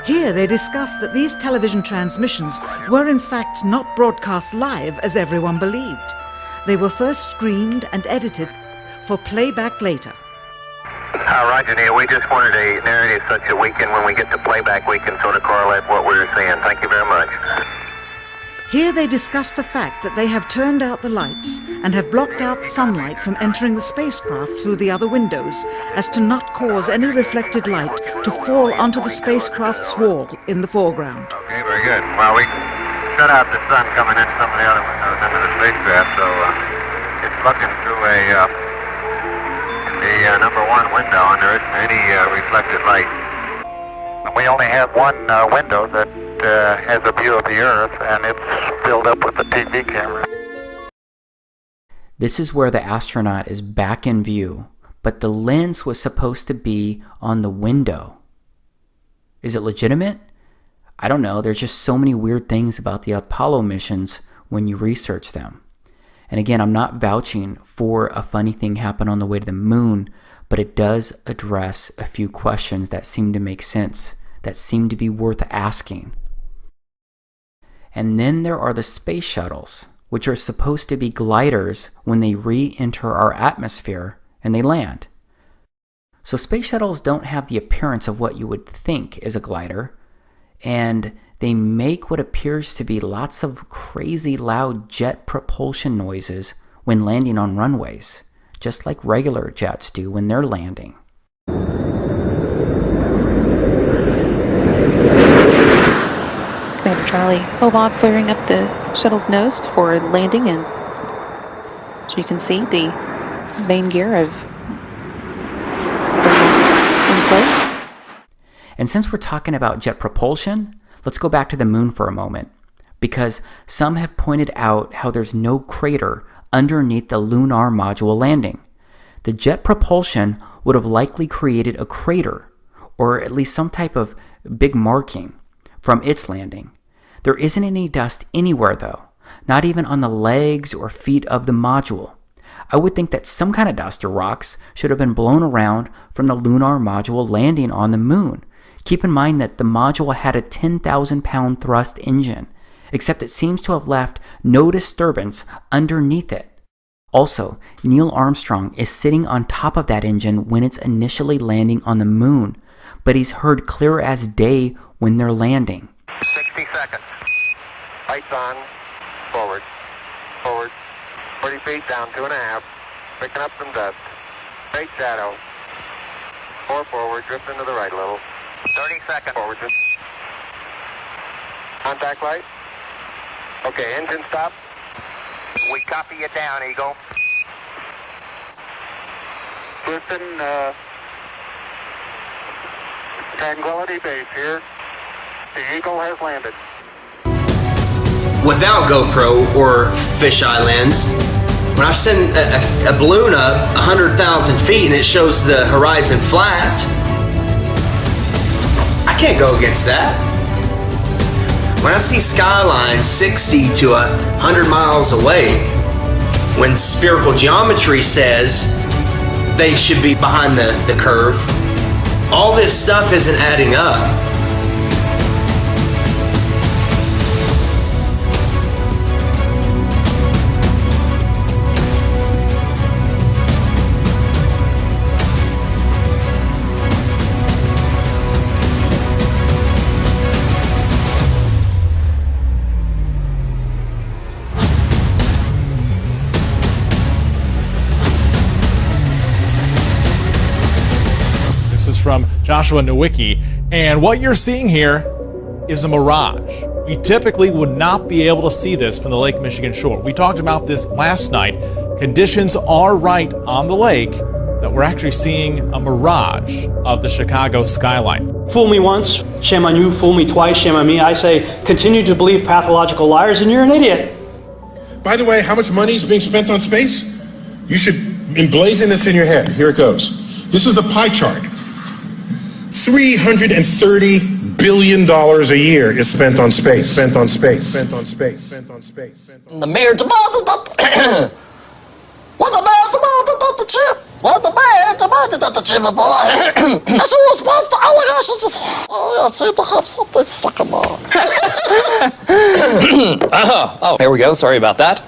K: Here they discuss that these television transmissions were in fact not broadcast live as everyone believed. They were first screened and edited for playback later.
L: Roger, Neil. We just wanted a narrative such that we can, when we get to playback, we can sort of correlate what we were seeing. Thank you very much.
K: Here they discuss the fact that they have turned out the lights and have blocked out sunlight from entering the spacecraft through the other windows, as to not cause any reflected light to fall onto the spacecraft's wall in the foreground.
L: Okay, very good. Well, we shut out the sun coming in some of the other windows into the spacecraft, so it's looking through the number one window, and there isn't any reflected light. We only have one window that has a view of the Earth, and it's filled up with the TV camera.
I: This is where the astronaut is back in view, but the lens was supposed to be on the window. Is it legitimate? I don't know. There's just so many weird things about the Apollo missions when you research them. And again, I'm not vouching for a funny thing happen on the way to the moon, but it does address a few questions that seem to make sense, that seem to be worth asking. And then there are the space shuttles, which are supposed to be gliders when they re-enter our atmosphere and they land. So space shuttles don't have the appearance of what you would think is a glider, and they make what appears to be lots of crazy loud jet propulsion noises when landing on runways, just like regular jets do when they're landing.
M: Commander Charlie, Bob flaring up the shuttle's nose for landing and you can see, the main gear of in place.
I: And since we're talking about jet propulsion, let's go back to the moon for a moment, because some have pointed out how there's no crater underneath the lunar module landing. The jet propulsion would have likely created a crater, or at least some type of big marking from its landing. There isn't any dust anywhere though, not even on the legs or feet of the module. I would think that some kind of dust or rocks should have been blown around from the lunar module landing on the moon. Keep in mind that the module had a 10,000-pound thrust engine, except it seems to have left no disturbance underneath it. Also, Neil Armstrong is sitting on top of that engine when it's initially landing on the moon, but he's heard clear as day when they're landing.
L: 60 seconds. Lights on. Forward. Forward. 40 feet down, 2.5. Picking up some dust. Straight shadow. 4 forward, drifting to the right a little. 30 seconds. Forward. Contact light. Okay, engine stop. We copy you down, Eagle. Listen, Tranquility Base here. The Eagle has landed.
O: Without GoPro or fisheye lens, when I send a balloon up 100,000 feet and it shows the horizon flat, I can't go against that. When I see skyline 60 to 100 miles away, when spherical geometry says they should be behind the curve, all this stuff isn't adding up.
P: From Joshua Nowicki, and what you're seeing here is a mirage. We typically would not be able to see this from the Lake Michigan shore. We talked about this last night. Conditions are right on the lake that we're actually seeing a mirage of the Chicago skyline.
Q: Fool me once, shame on you. Fool me twice, shame on me. I say, continue to believe pathological liars and you're an idiot.
N: By the way, how much money is being spent on space? You should emblazon this in your head. Here it goes. This is the pie chart. $330 billion a year is spent on space. Spent on space. Spent on space. Spent on space.
R: The mayor demanded that. What the mayor demanded that the chip. What the mayor demanded that the chip. As a response to allegations, I seem to have something stuck in my. Oh, here we go. Sorry about that.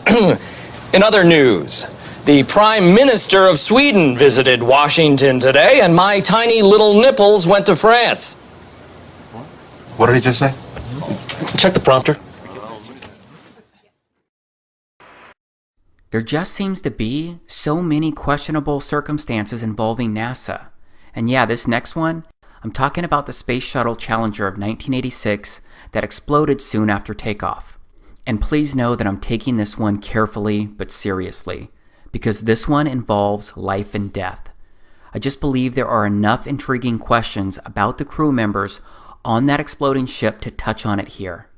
R: In other news, the Prime Minister of Sweden visited Washington today, and my tiny little nipples went to France.
S: What did he just say?
R: Check the prompter.
I: There just seems to be so many questionable circumstances involving NASA. And yeah, this next one, I'm talking about the Space Shuttle Challenger of 1986 that exploded soon after takeoff. And please know that I'm taking this one carefully but seriously, because this one involves life and death. I just believe there are enough intriguing questions about the crew members on that exploding ship to touch on it here.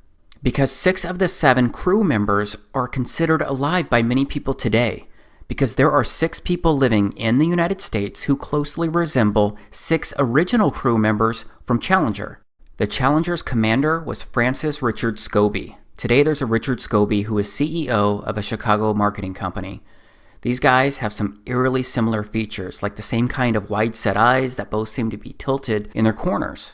I: Because 6 of the 7 crew members are considered alive by many people today, because there are 6 people living in the United States who closely resemble 6 original crew members from Challenger. The Challenger's commander was Francis Richard Scobie. Today there's a Richard Scobie who is CEO of a Chicago marketing company. These guys have some eerily similar features, like the same kind of wide-set eyes that both seem to be tilted in their corners.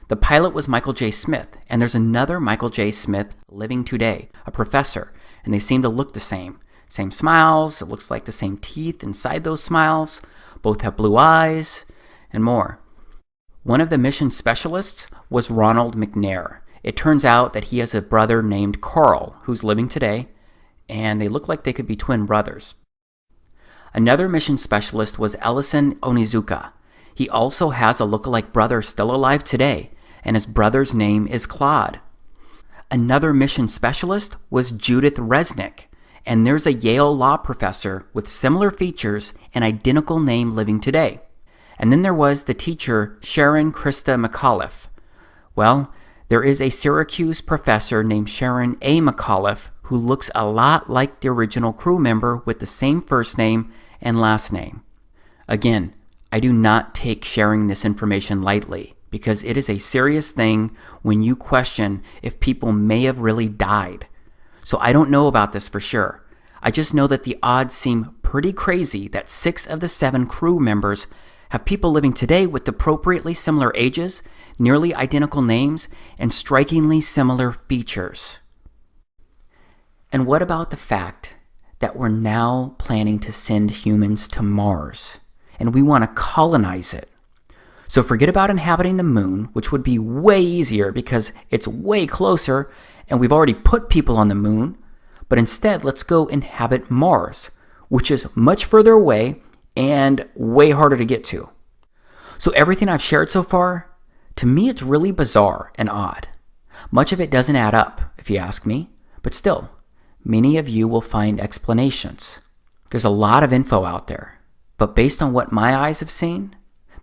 I: The pilot was Michael J. Smith, and there's another Michael J. Smith living today, a professor, and they seem to look the same. Same smiles, it looks like the same teeth inside those smiles, both have blue eyes, and more. One of the mission specialists was Ronald McNair. It turns out that he has a brother named Carl, who's living today, and they look like they could be twin brothers. Another mission specialist was Ellison Onizuka. He also has a lookalike brother still alive today, and his brother's name is Claude. Another mission specialist was Judith Resnick, and there's a Yale law professor with similar features and identical name living today. And then there was the teacher Sharon Christa McAuliffe. Well, there is a Syracuse professor named Sharon A. McAuliffe who looks a lot like the original crew member with the same first name and last name. Again, I do not take sharing this information lightly because it is a serious thing when you question if people may have really died. So I don't know about this for sure. I just know that the odds seem pretty crazy that 6 of the 7 crew members have people living today with appropriately similar ages, nearly identical names, and strikingly similar features. And what about the fact that we're now planning to send humans to Mars, and we want to colonize it? So forget about inhabiting the moon, which would be way easier because it's way closer, and we've already put people on the moon, but instead let's go inhabit Mars, which is much further away and way harder to get to. So everything I've shared so far, to me it's really bizarre and odd. Much of it doesn't add up, if you ask me, but still, many of you will find explanations. There's a lot of info out there, but based on what my eyes have seen,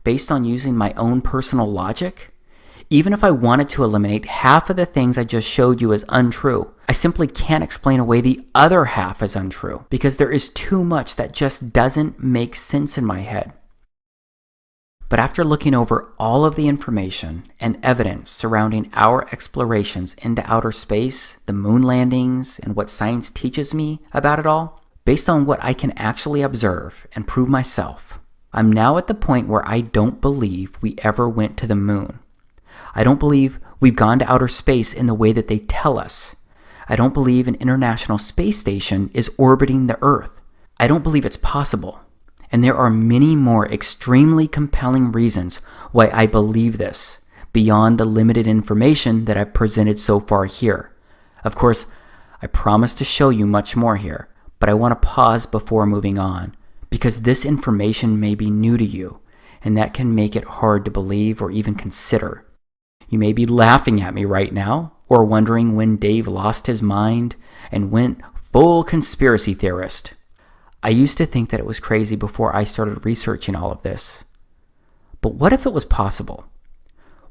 I: based on using my own personal logic, even if I wanted to eliminate half of the things I just showed you as untrue, I simply can't explain away the other half as untrue because there is too much that just doesn't make sense in my head. But after looking over all of the information and evidence surrounding our explorations into outer space, the moon landings, and what science teaches me about it all, based on what I can actually observe and prove myself, I'm now at the point where I don't believe we ever went to the moon. I don't believe we've gone to outer space in the way that they tell us. I don't believe an International Space Station is orbiting the Earth. I don't believe it's possible. And there are many more extremely compelling reasons why I believe this, beyond the limited information that I've presented so far here. Of course, I promise to show you much more here, but I want to pause before moving on, because this information may be new to you, and that can make it hard to believe or even consider. You may be laughing at me right now, or wondering when Dave lost his mind and went full conspiracy theorist. I used to think that it was crazy before I started researching all of this. But what if it was possible?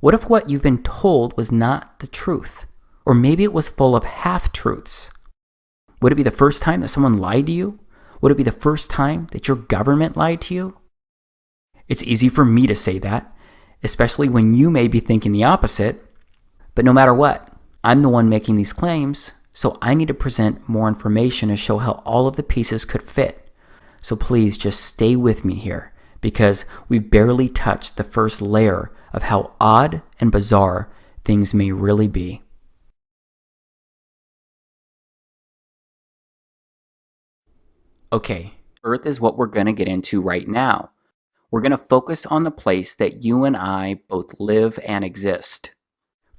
I: What if what you've been told was not the truth? Or maybe it was full of half-truths? Would it be the first time that someone lied to you? Would it be the first time that your government lied to you? It's easy for me to say that, especially when you may be thinking the opposite. But no matter what, I'm the one making these claims, so I need to present more information to show how all of the pieces could fit. So please just stay with me here, because we've barely touched the first layer of how odd and bizarre things may really be. Okay, Earth is what we're going to get into right now. We're going to focus on the place that you and I both live and exist.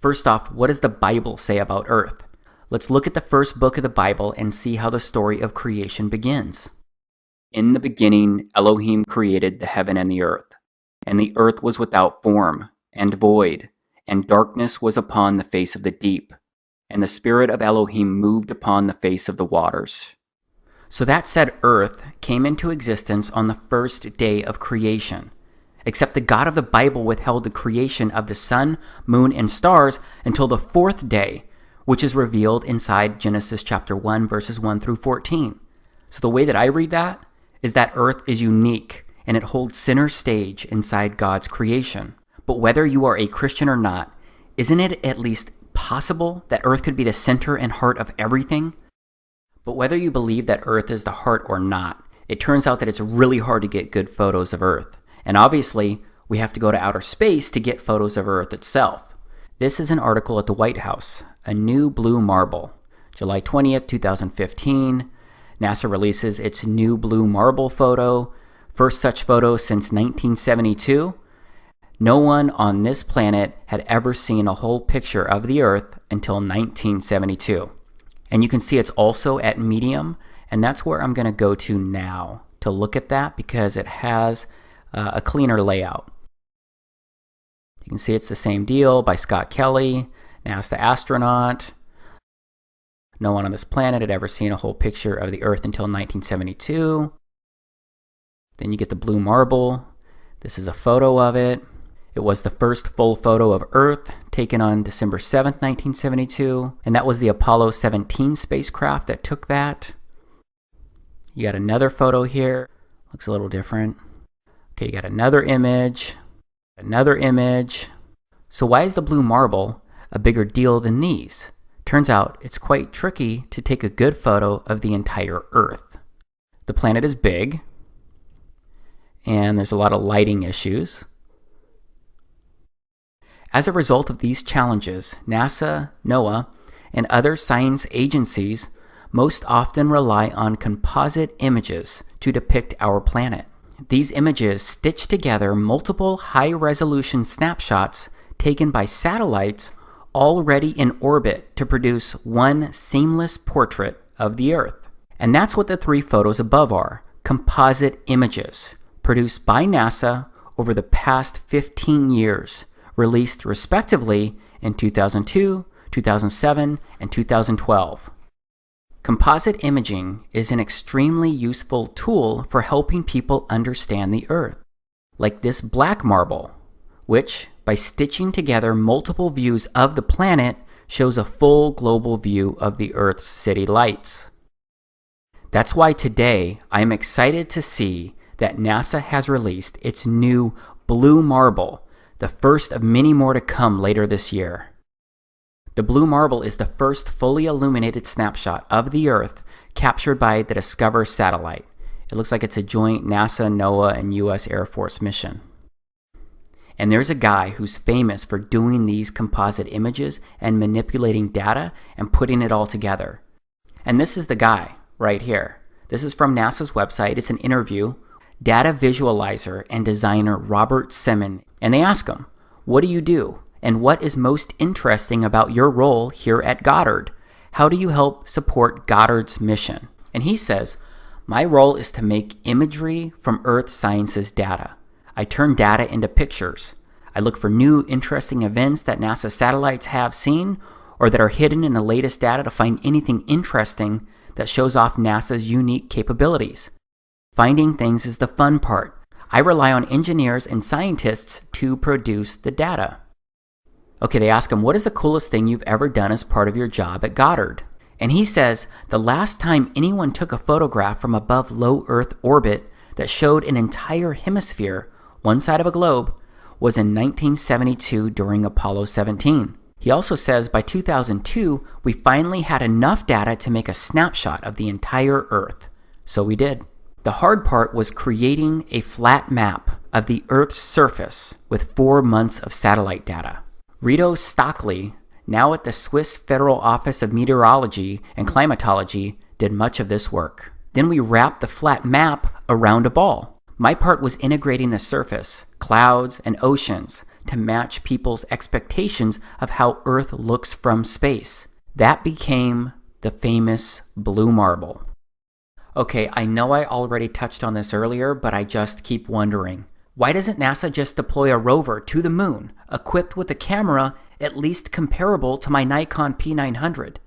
I: First off, what does the Bible say about Earth? Let's look at the first book of the Bible and see how the story of creation begins. In the beginning, Elohim created the heaven and the earth was without form and void, and darkness was upon the face of the deep, and the Spirit of Elohim moved upon the face of the waters. So that said earth came into existence on the first day of creation, except the God of the Bible withheld the creation of the sun, moon, and stars until the 4th day, which is revealed inside Genesis chapter 1, verses 1 through 14. So the way that I read that is that earth is unique and it holds center stage inside God's creation. But whether you are a Christian or not, isn't it at least possible that earth could be the center and heart of everything? But whether you believe that earth is the heart or not, it turns out that it's really hard to get good photos of earth. And obviously, we have to go to outer space to get photos of earth itself. This is an article at the White House, A New Blue Marble, July 20th, 2015. NASA releases its new blue marble photo, first such photo since 1972. No one on this planet had ever seen a whole picture of the Earth until 1972. And you can see it's also at medium, and that's where I'm going to go to now to look at that because it has a cleaner layout. You can see it's the same deal by Scott Kelly, NASA astronaut. No one on this planet had ever seen a whole picture of the Earth until 1972. Then you get the blue marble. This is a photo of it. It was the first full photo of Earth taken on December 7th, 1972. And that was the Apollo 17 spacecraft that took that. You got another photo here. Looks a little different. Okay, you got another image. Another image. So why is the blue marble a bigger deal than these? Turns out it's quite tricky to take a good photo of the entire Earth. The planet is big, and there's a lot of lighting issues. As a result of these challenges, NASA, NOAA, and other science agencies most often rely on composite images to depict our planet. These images stitch together multiple high-resolution snapshots taken by satellites already in orbit to produce one seamless portrait of the Earth. And that's what the three photos above are, composite images, produced by NASA over the past 15 years, released respectively in 2002, 2007, and 2012. Composite imaging is an extremely useful tool for helping people understand the Earth, like this black marble, which, by stitching together multiple views of the planet, shows a full global view of the Earth's city lights. That's why today I am excited to see that NASA has released its new blue marble, the first of many more to come later this year. The blue marble is the first fully illuminated snapshot of the Earth captured by the Discover satellite. It looks like it's a joint NASA, NOAA, and U.S. Air Force mission. And there's a guy who's famous for doing these composite images and manipulating data and putting it all together. And this is the guy right here. This is from NASA's website. It's an interview. Data visualizer and designer Robert Simon. And they ask him, what do you do? And what is most interesting about your role here at Goddard? How do you help support Goddard's mission? And he says, my role is to make imagery from Earth sciences data. I turn data into pictures. I look for new interesting events that NASA satellites have seen or that are hidden in the latest data to find anything interesting that shows off NASA's unique capabilities. Finding things is the fun part. I rely on engineers and scientists to produce the data. Okay, they ask him, what is the coolest thing you've ever done as part of your job at Goddard? And he says, the last time anyone took a photograph from above low Earth orbit that showed an entire hemisphere, one side of a globe, was in 1972 during Apollo 17. He also says by 2002, we finally had enough data to make a snapshot of the entire Earth. So we did. The hard part was creating a flat map of the Earth's surface with 4 months of satellite data. Rito Stockley, now at the Swiss Federal Office of Meteorology and Climatology, did much of this work. Then we wrapped the flat map around a ball. My part was integrating the surface, clouds, and oceans to match people's expectations of how Earth looks from space. That became the famous blue marble. Okay, I know I already touched on this earlier, but I just keep wondering. Why doesn't NASA just deploy a rover to the moon, equipped with a camera at least comparable to my Nikon P900?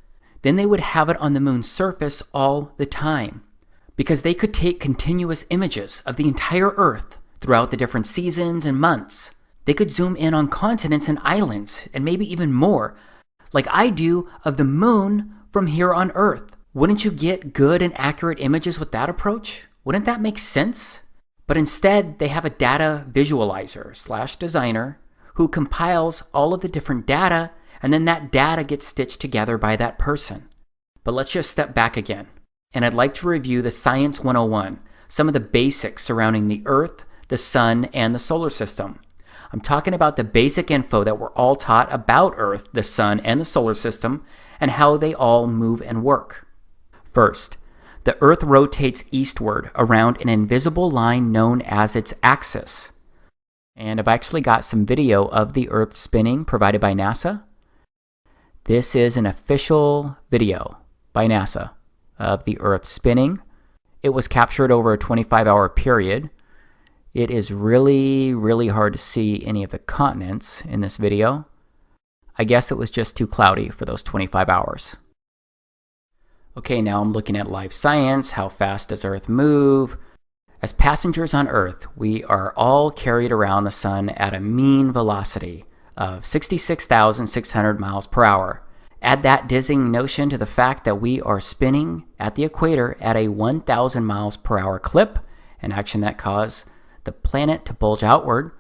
I: Then they would have it on the moon's surface all the time. Because they could take continuous images of the entire Earth throughout the different seasons and months. They could zoom in on continents and islands, and maybe even more, like I do of the moon from here on Earth. Wouldn't you get good and accurate images with that approach? Wouldn't that make sense? But instead, they have a data visualizer / designer who compiles all of the different data, and then that data gets stitched together by that person. But let's just step back again. And I'd like to review the Science 101, some of the basics surrounding the Earth, the Sun, and the solar system. I'm talking about the basic info that we're all taught about Earth, the Sun, and the solar system, and how they all move and work. First, the Earth rotates eastward around an invisible line known as its axis. And I've actually got some video of the Earth spinning provided by NASA. This is an official video by NASA of the Earth spinning. It was captured over a 25-hour period. It is really, really hard to see any of the continents in this video. I guess it was just too cloudy for those 25 hours. Okay, now I'm looking at life science. How fast does Earth move? As passengers on Earth, we are all carried around the sun at a mean velocity of 66,600 miles per hour. Add that dizzying notion to the fact that we are spinning at the equator at a 1,000 miles per hour clip, an action that causes the planet to bulge outward.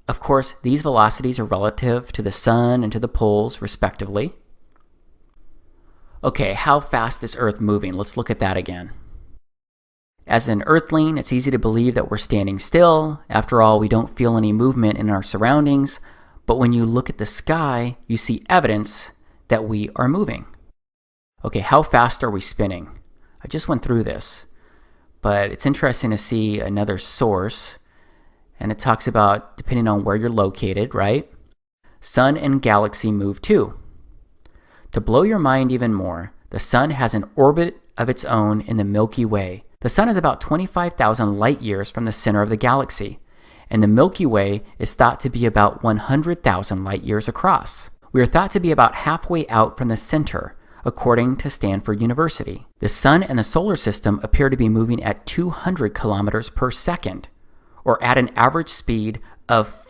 I: Of course, these velocities are relative to the sun and to the poles, respectively. Okay, how fast is Earth moving? Let's look at that again. As an Earthling, it's easy to believe that we're standing still. After all, we don't feel any movement in our surroundings. But when you look at the sky, you see evidence that we are moving. Okay, how fast are we spinning? I just went through this, but it's interesting to see another source, and it talks about depending on where you're located, right? Sun and galaxy move too. To blow your mind even more, the sun has an orbit of its own in the Milky Way. The sun is about 25,000 light years from the center of the galaxy, and the Milky Way is thought to be about 100,000 light years across. We are thought to be about halfway out from the center, according to Stanford University. The sun and the solar system appear to be moving at 200 kilometers per second, or at an average speed of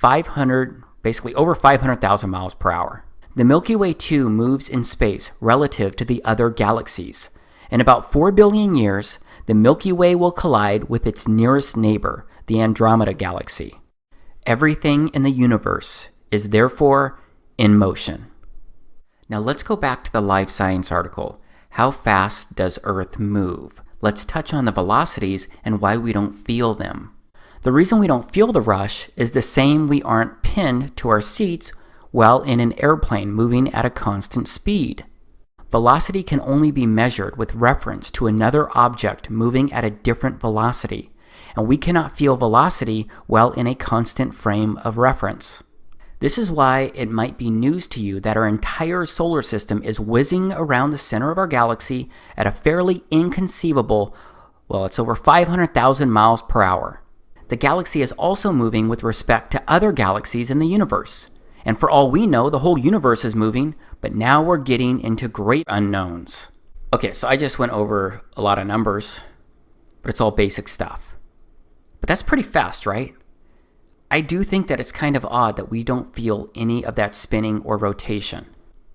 I: basically over 500,000 miles per hour. The Milky Way too moves in space relative to the other galaxies. In about 4 billion years, the Milky Way will collide with its nearest neighbor, the Andromeda Galaxy. Everything in the universe is therefore in motion. Now let's go back to the Life Science article. How fast does Earth move? Let's touch on the velocities and why we don't feel them. The reason we don't feel the rush is the same we aren't pinned to our seats while in an airplane moving at a constant speed. Velocity can only be measured with reference to another object moving at a different velocity, and we cannot feel velocity while in a constant frame of reference. This is why it might be news to you that our entire solar system is whizzing around the center of our galaxy at a fairly inconceivable, it's over 500,000 miles per hour. The galaxy is also moving with respect to other galaxies in the universe. And for all we know, the whole universe is moving, but now we're getting into great unknowns. Okay, so I just went over a lot of numbers, but it's all basic stuff. But that's pretty fast, right? I do think that it's kind of odd that we don't feel any of that spinning or rotation.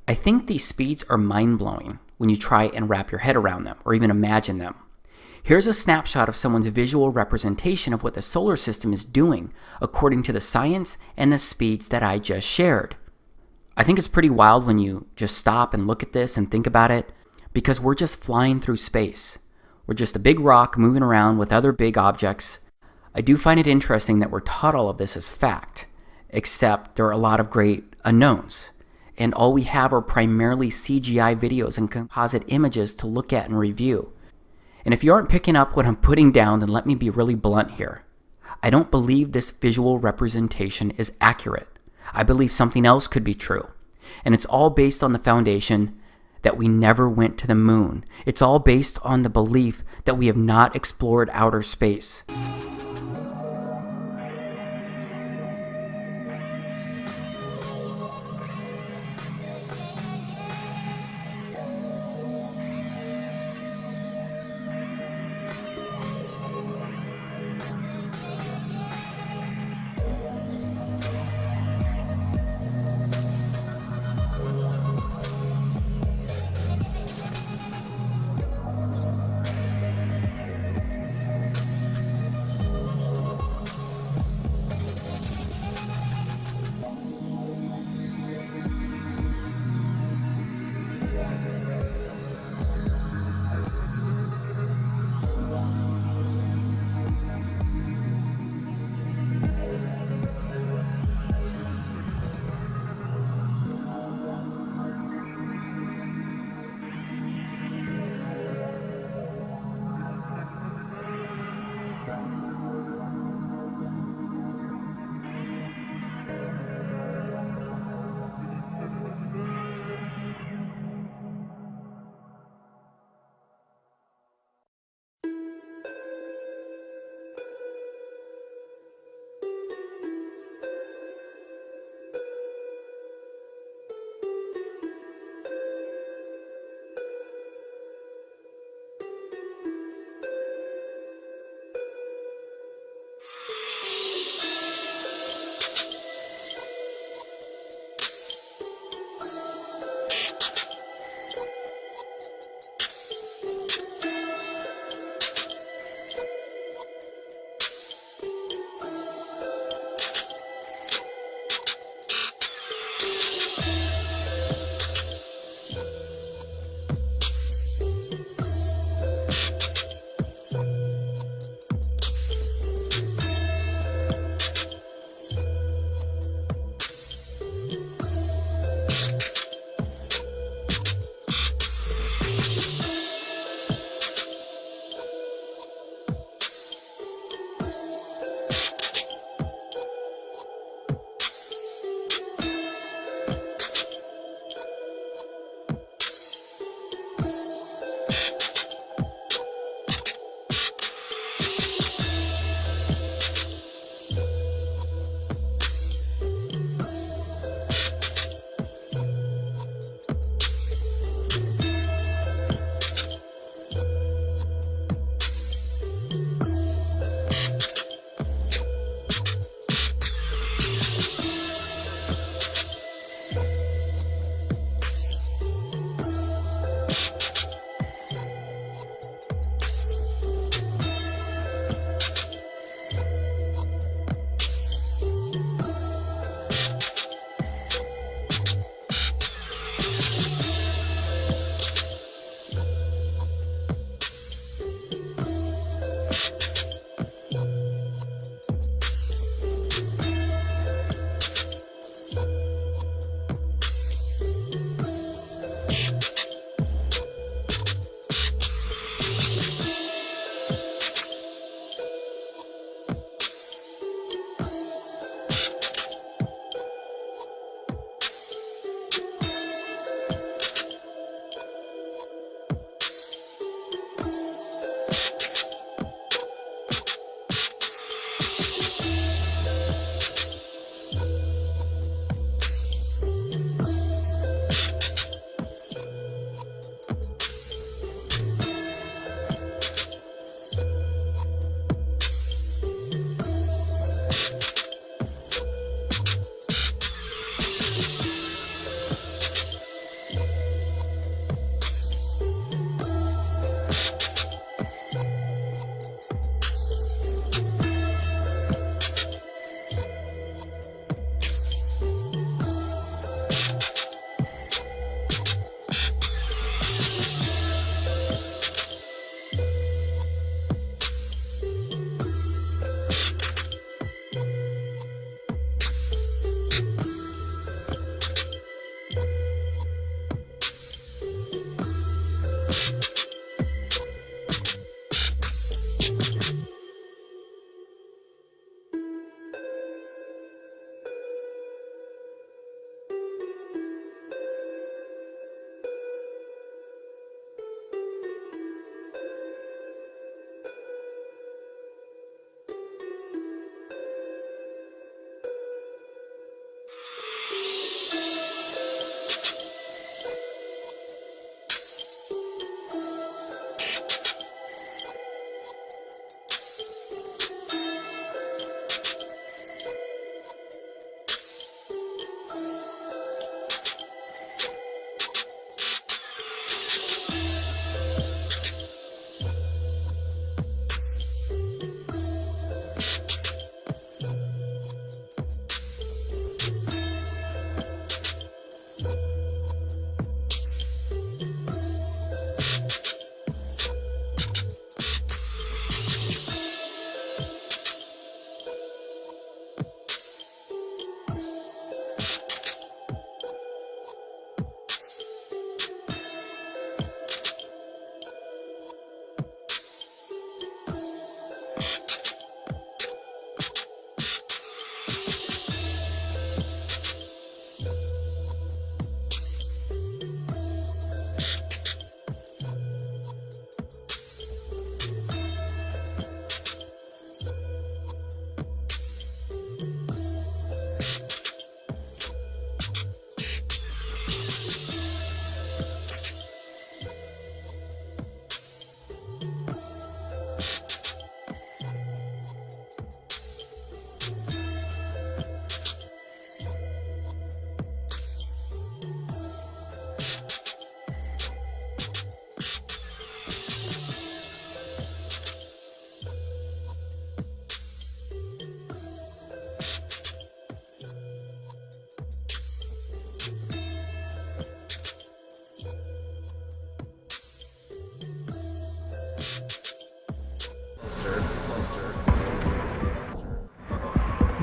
I: I think these speeds are mind-blowing when you try and wrap your head around them or even imagine them. Here's a snapshot of someone's visual representation of what the solar system is doing according to the science and the speeds that I just shared. I think it's pretty wild when you just stop and look at this and think about it, because we're just flying through space. We're just a big rock moving around with other big objects. I do find it interesting that we're taught all of this as fact, except there are a lot of great unknowns, and all we have are primarily CGI videos and composite images to look at and review. And if you aren't picking up what I'm putting down, then let me be really blunt here. I don't believe this visual representation is accurate. I believe something else could be true. And it's all based on the foundation that we never went to the moon. It's all based on the belief that we have not explored outer space.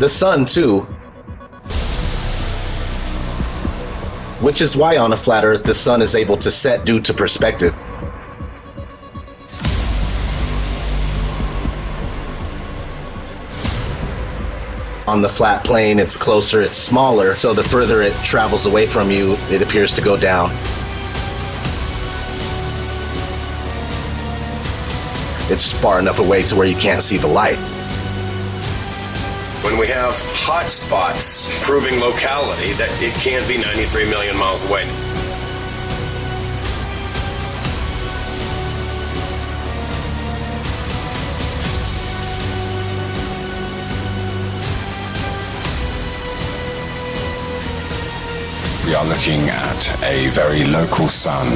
O: The sun, too. Which is why on a flat Earth the sun is able to set due to perspective. On the flat plane, it's closer, it's smaller, so the further it travels away from you, it appears to go down. It's far enough away to where you can't see the light.
T: When we have hot spots proving locality, that it can't be 93 million miles away.
H: We are looking at a very local sun.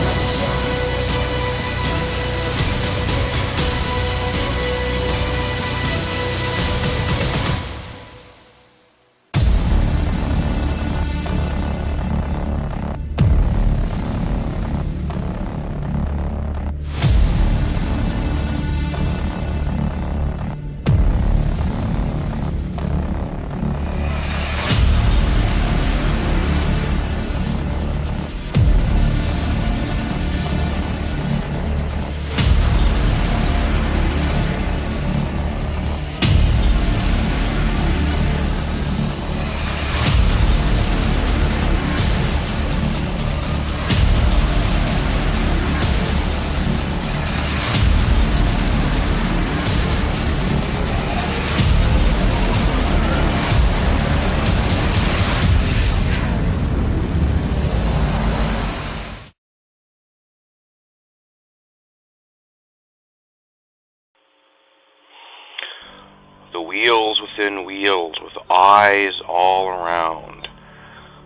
U: wheels within wheels with eyes all around.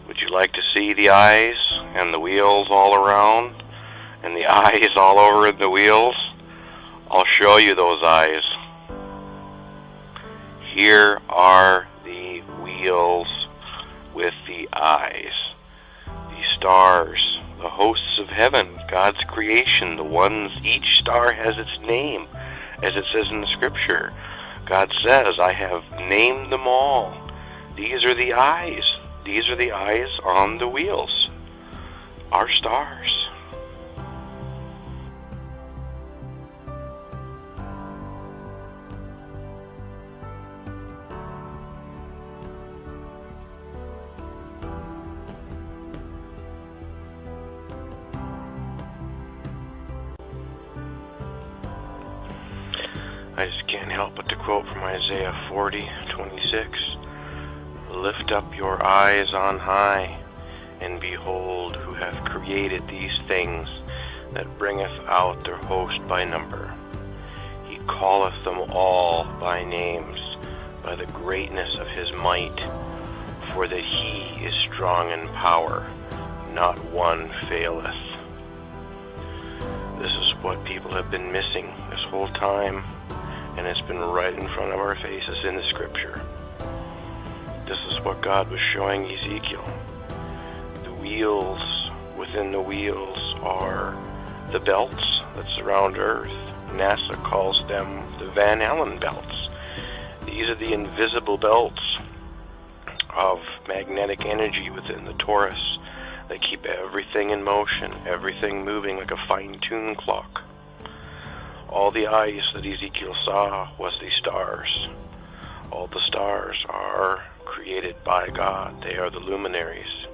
U: Would you like to see the eyes and the wheels all around and the eyes all over the wheels? I'll show you those eyes. Here are the wheels with the eyes. The stars, the hosts of heaven, God's creation, the ones, each star has its name, as it says in the scripture. God says, I have named them all. These are the eyes. These are the eyes on the wheels. Our stars. I just can't help but to quote from Isaiah 40:26. Lift up your eyes on high, and behold who hath created these things, that bringeth out their host by number. He calleth them all by names, by the greatness of his might, for that he is strong in power, not one faileth. This is what people have been missing this whole time, and it's been right in front of our faces in the scripture. This is what God was showing Ezekiel. The wheels within the wheels are the belts that surround Earth. NASA calls them the Van Allen belts. These are the invisible belts of magnetic energy within the torus that keep everything in motion, everything moving like a fine-tuned clock. All the eyes that Ezekiel saw was the stars. All the stars are created by God. They are the luminaries.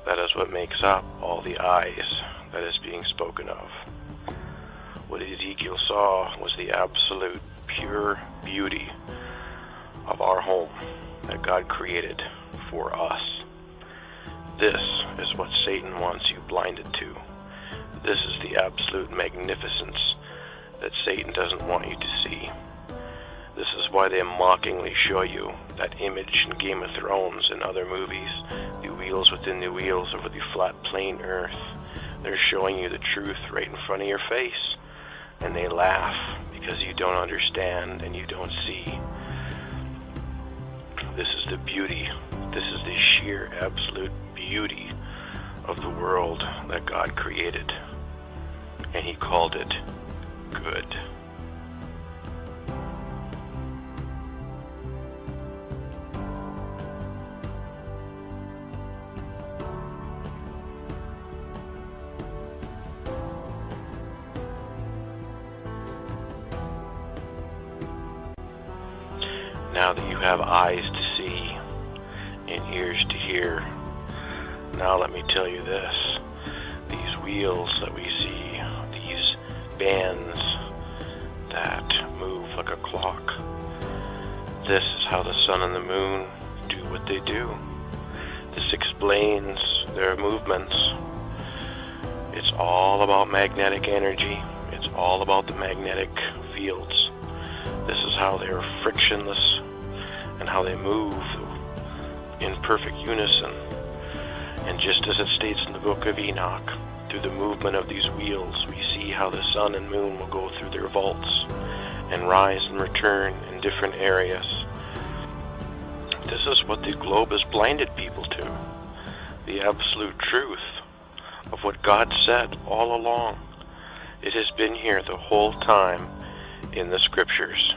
U: That is what makes up all the eyes that is being spoken of. What Ezekiel saw was the absolute pure beauty of our home that God created for us. This is what Satan wants you blinded to. This is the absolute magnificence that Satan doesn't want you to see. This is why they mockingly show you that image in Game of Thrones and other movies, the wheels within the wheels over the flat plain earth. They're showing you the truth right in front of your face, and they laugh because you don't understand and you don't see. This is the beauty, this is the sheer absolute beauty of the world that God created, and he called it good. Now that you have eyes to see and ears to hear, now let me tell you this. These wheels that we see, these bands that move like a clock, this is how the sun and the moon do what they do. This explains their movements. It's all about magnetic energy. It's all about the magnetic fields. This is how they are frictionless and how they move in perfect unison. And just as it states in the book of Enoch, through the movement of these wheels, we see how the sun and moon will go through their vaults and rise and return in different areas. This is what the globe has blinded people to. The absolute truth of what God said all along. It has been here the whole time in the scriptures.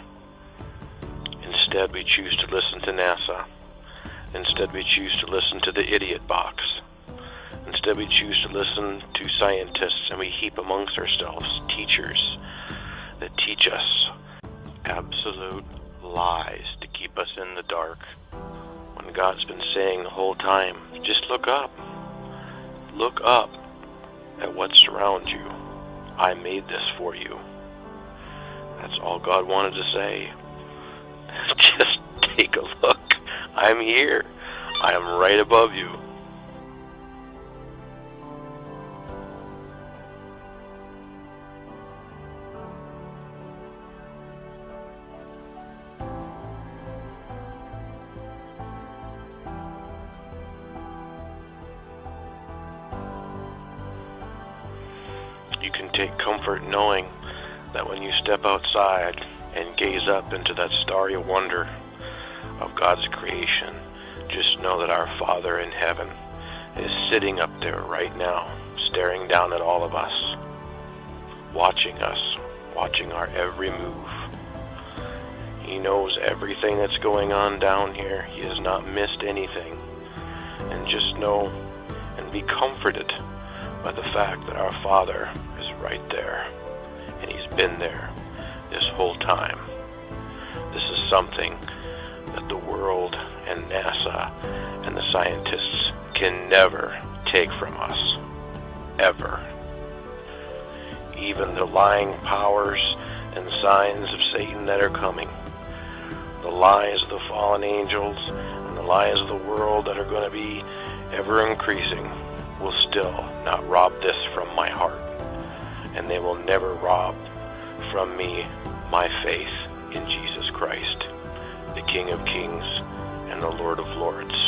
U: Instead, we choose to listen to NASA. Instead, we choose to listen to the idiot box. Instead, we choose to listen to scientists, and we heap amongst ourselves teachers that teach us absolute lies to keep us in the dark. When God's been saying the whole time, just look up. Look up at what's around you. I made this for you. That's all God wanted to say. Just take a look. I'm here. I am right above you. take comfort knowing that when you step outside and gaze up into that starry wonder of God's creation, just know that our Father in heaven is sitting up there right now, staring down at all of us, watching our every move. He knows everything that's going on down here. He has not missed anything. And just know and be comforted by the fact that our Father is right there, and He's been there this whole time. This is something that the world and NASA and the scientists can never take from us, ever. Even the lying powers and signs of Satan that are coming, the lies of the fallen angels and the lies of the world that are going to be ever increasing, will still not rob this from my heart. And they will never rob from me my faith in Jesus Christ, the King of Kings and the Lord of Lords.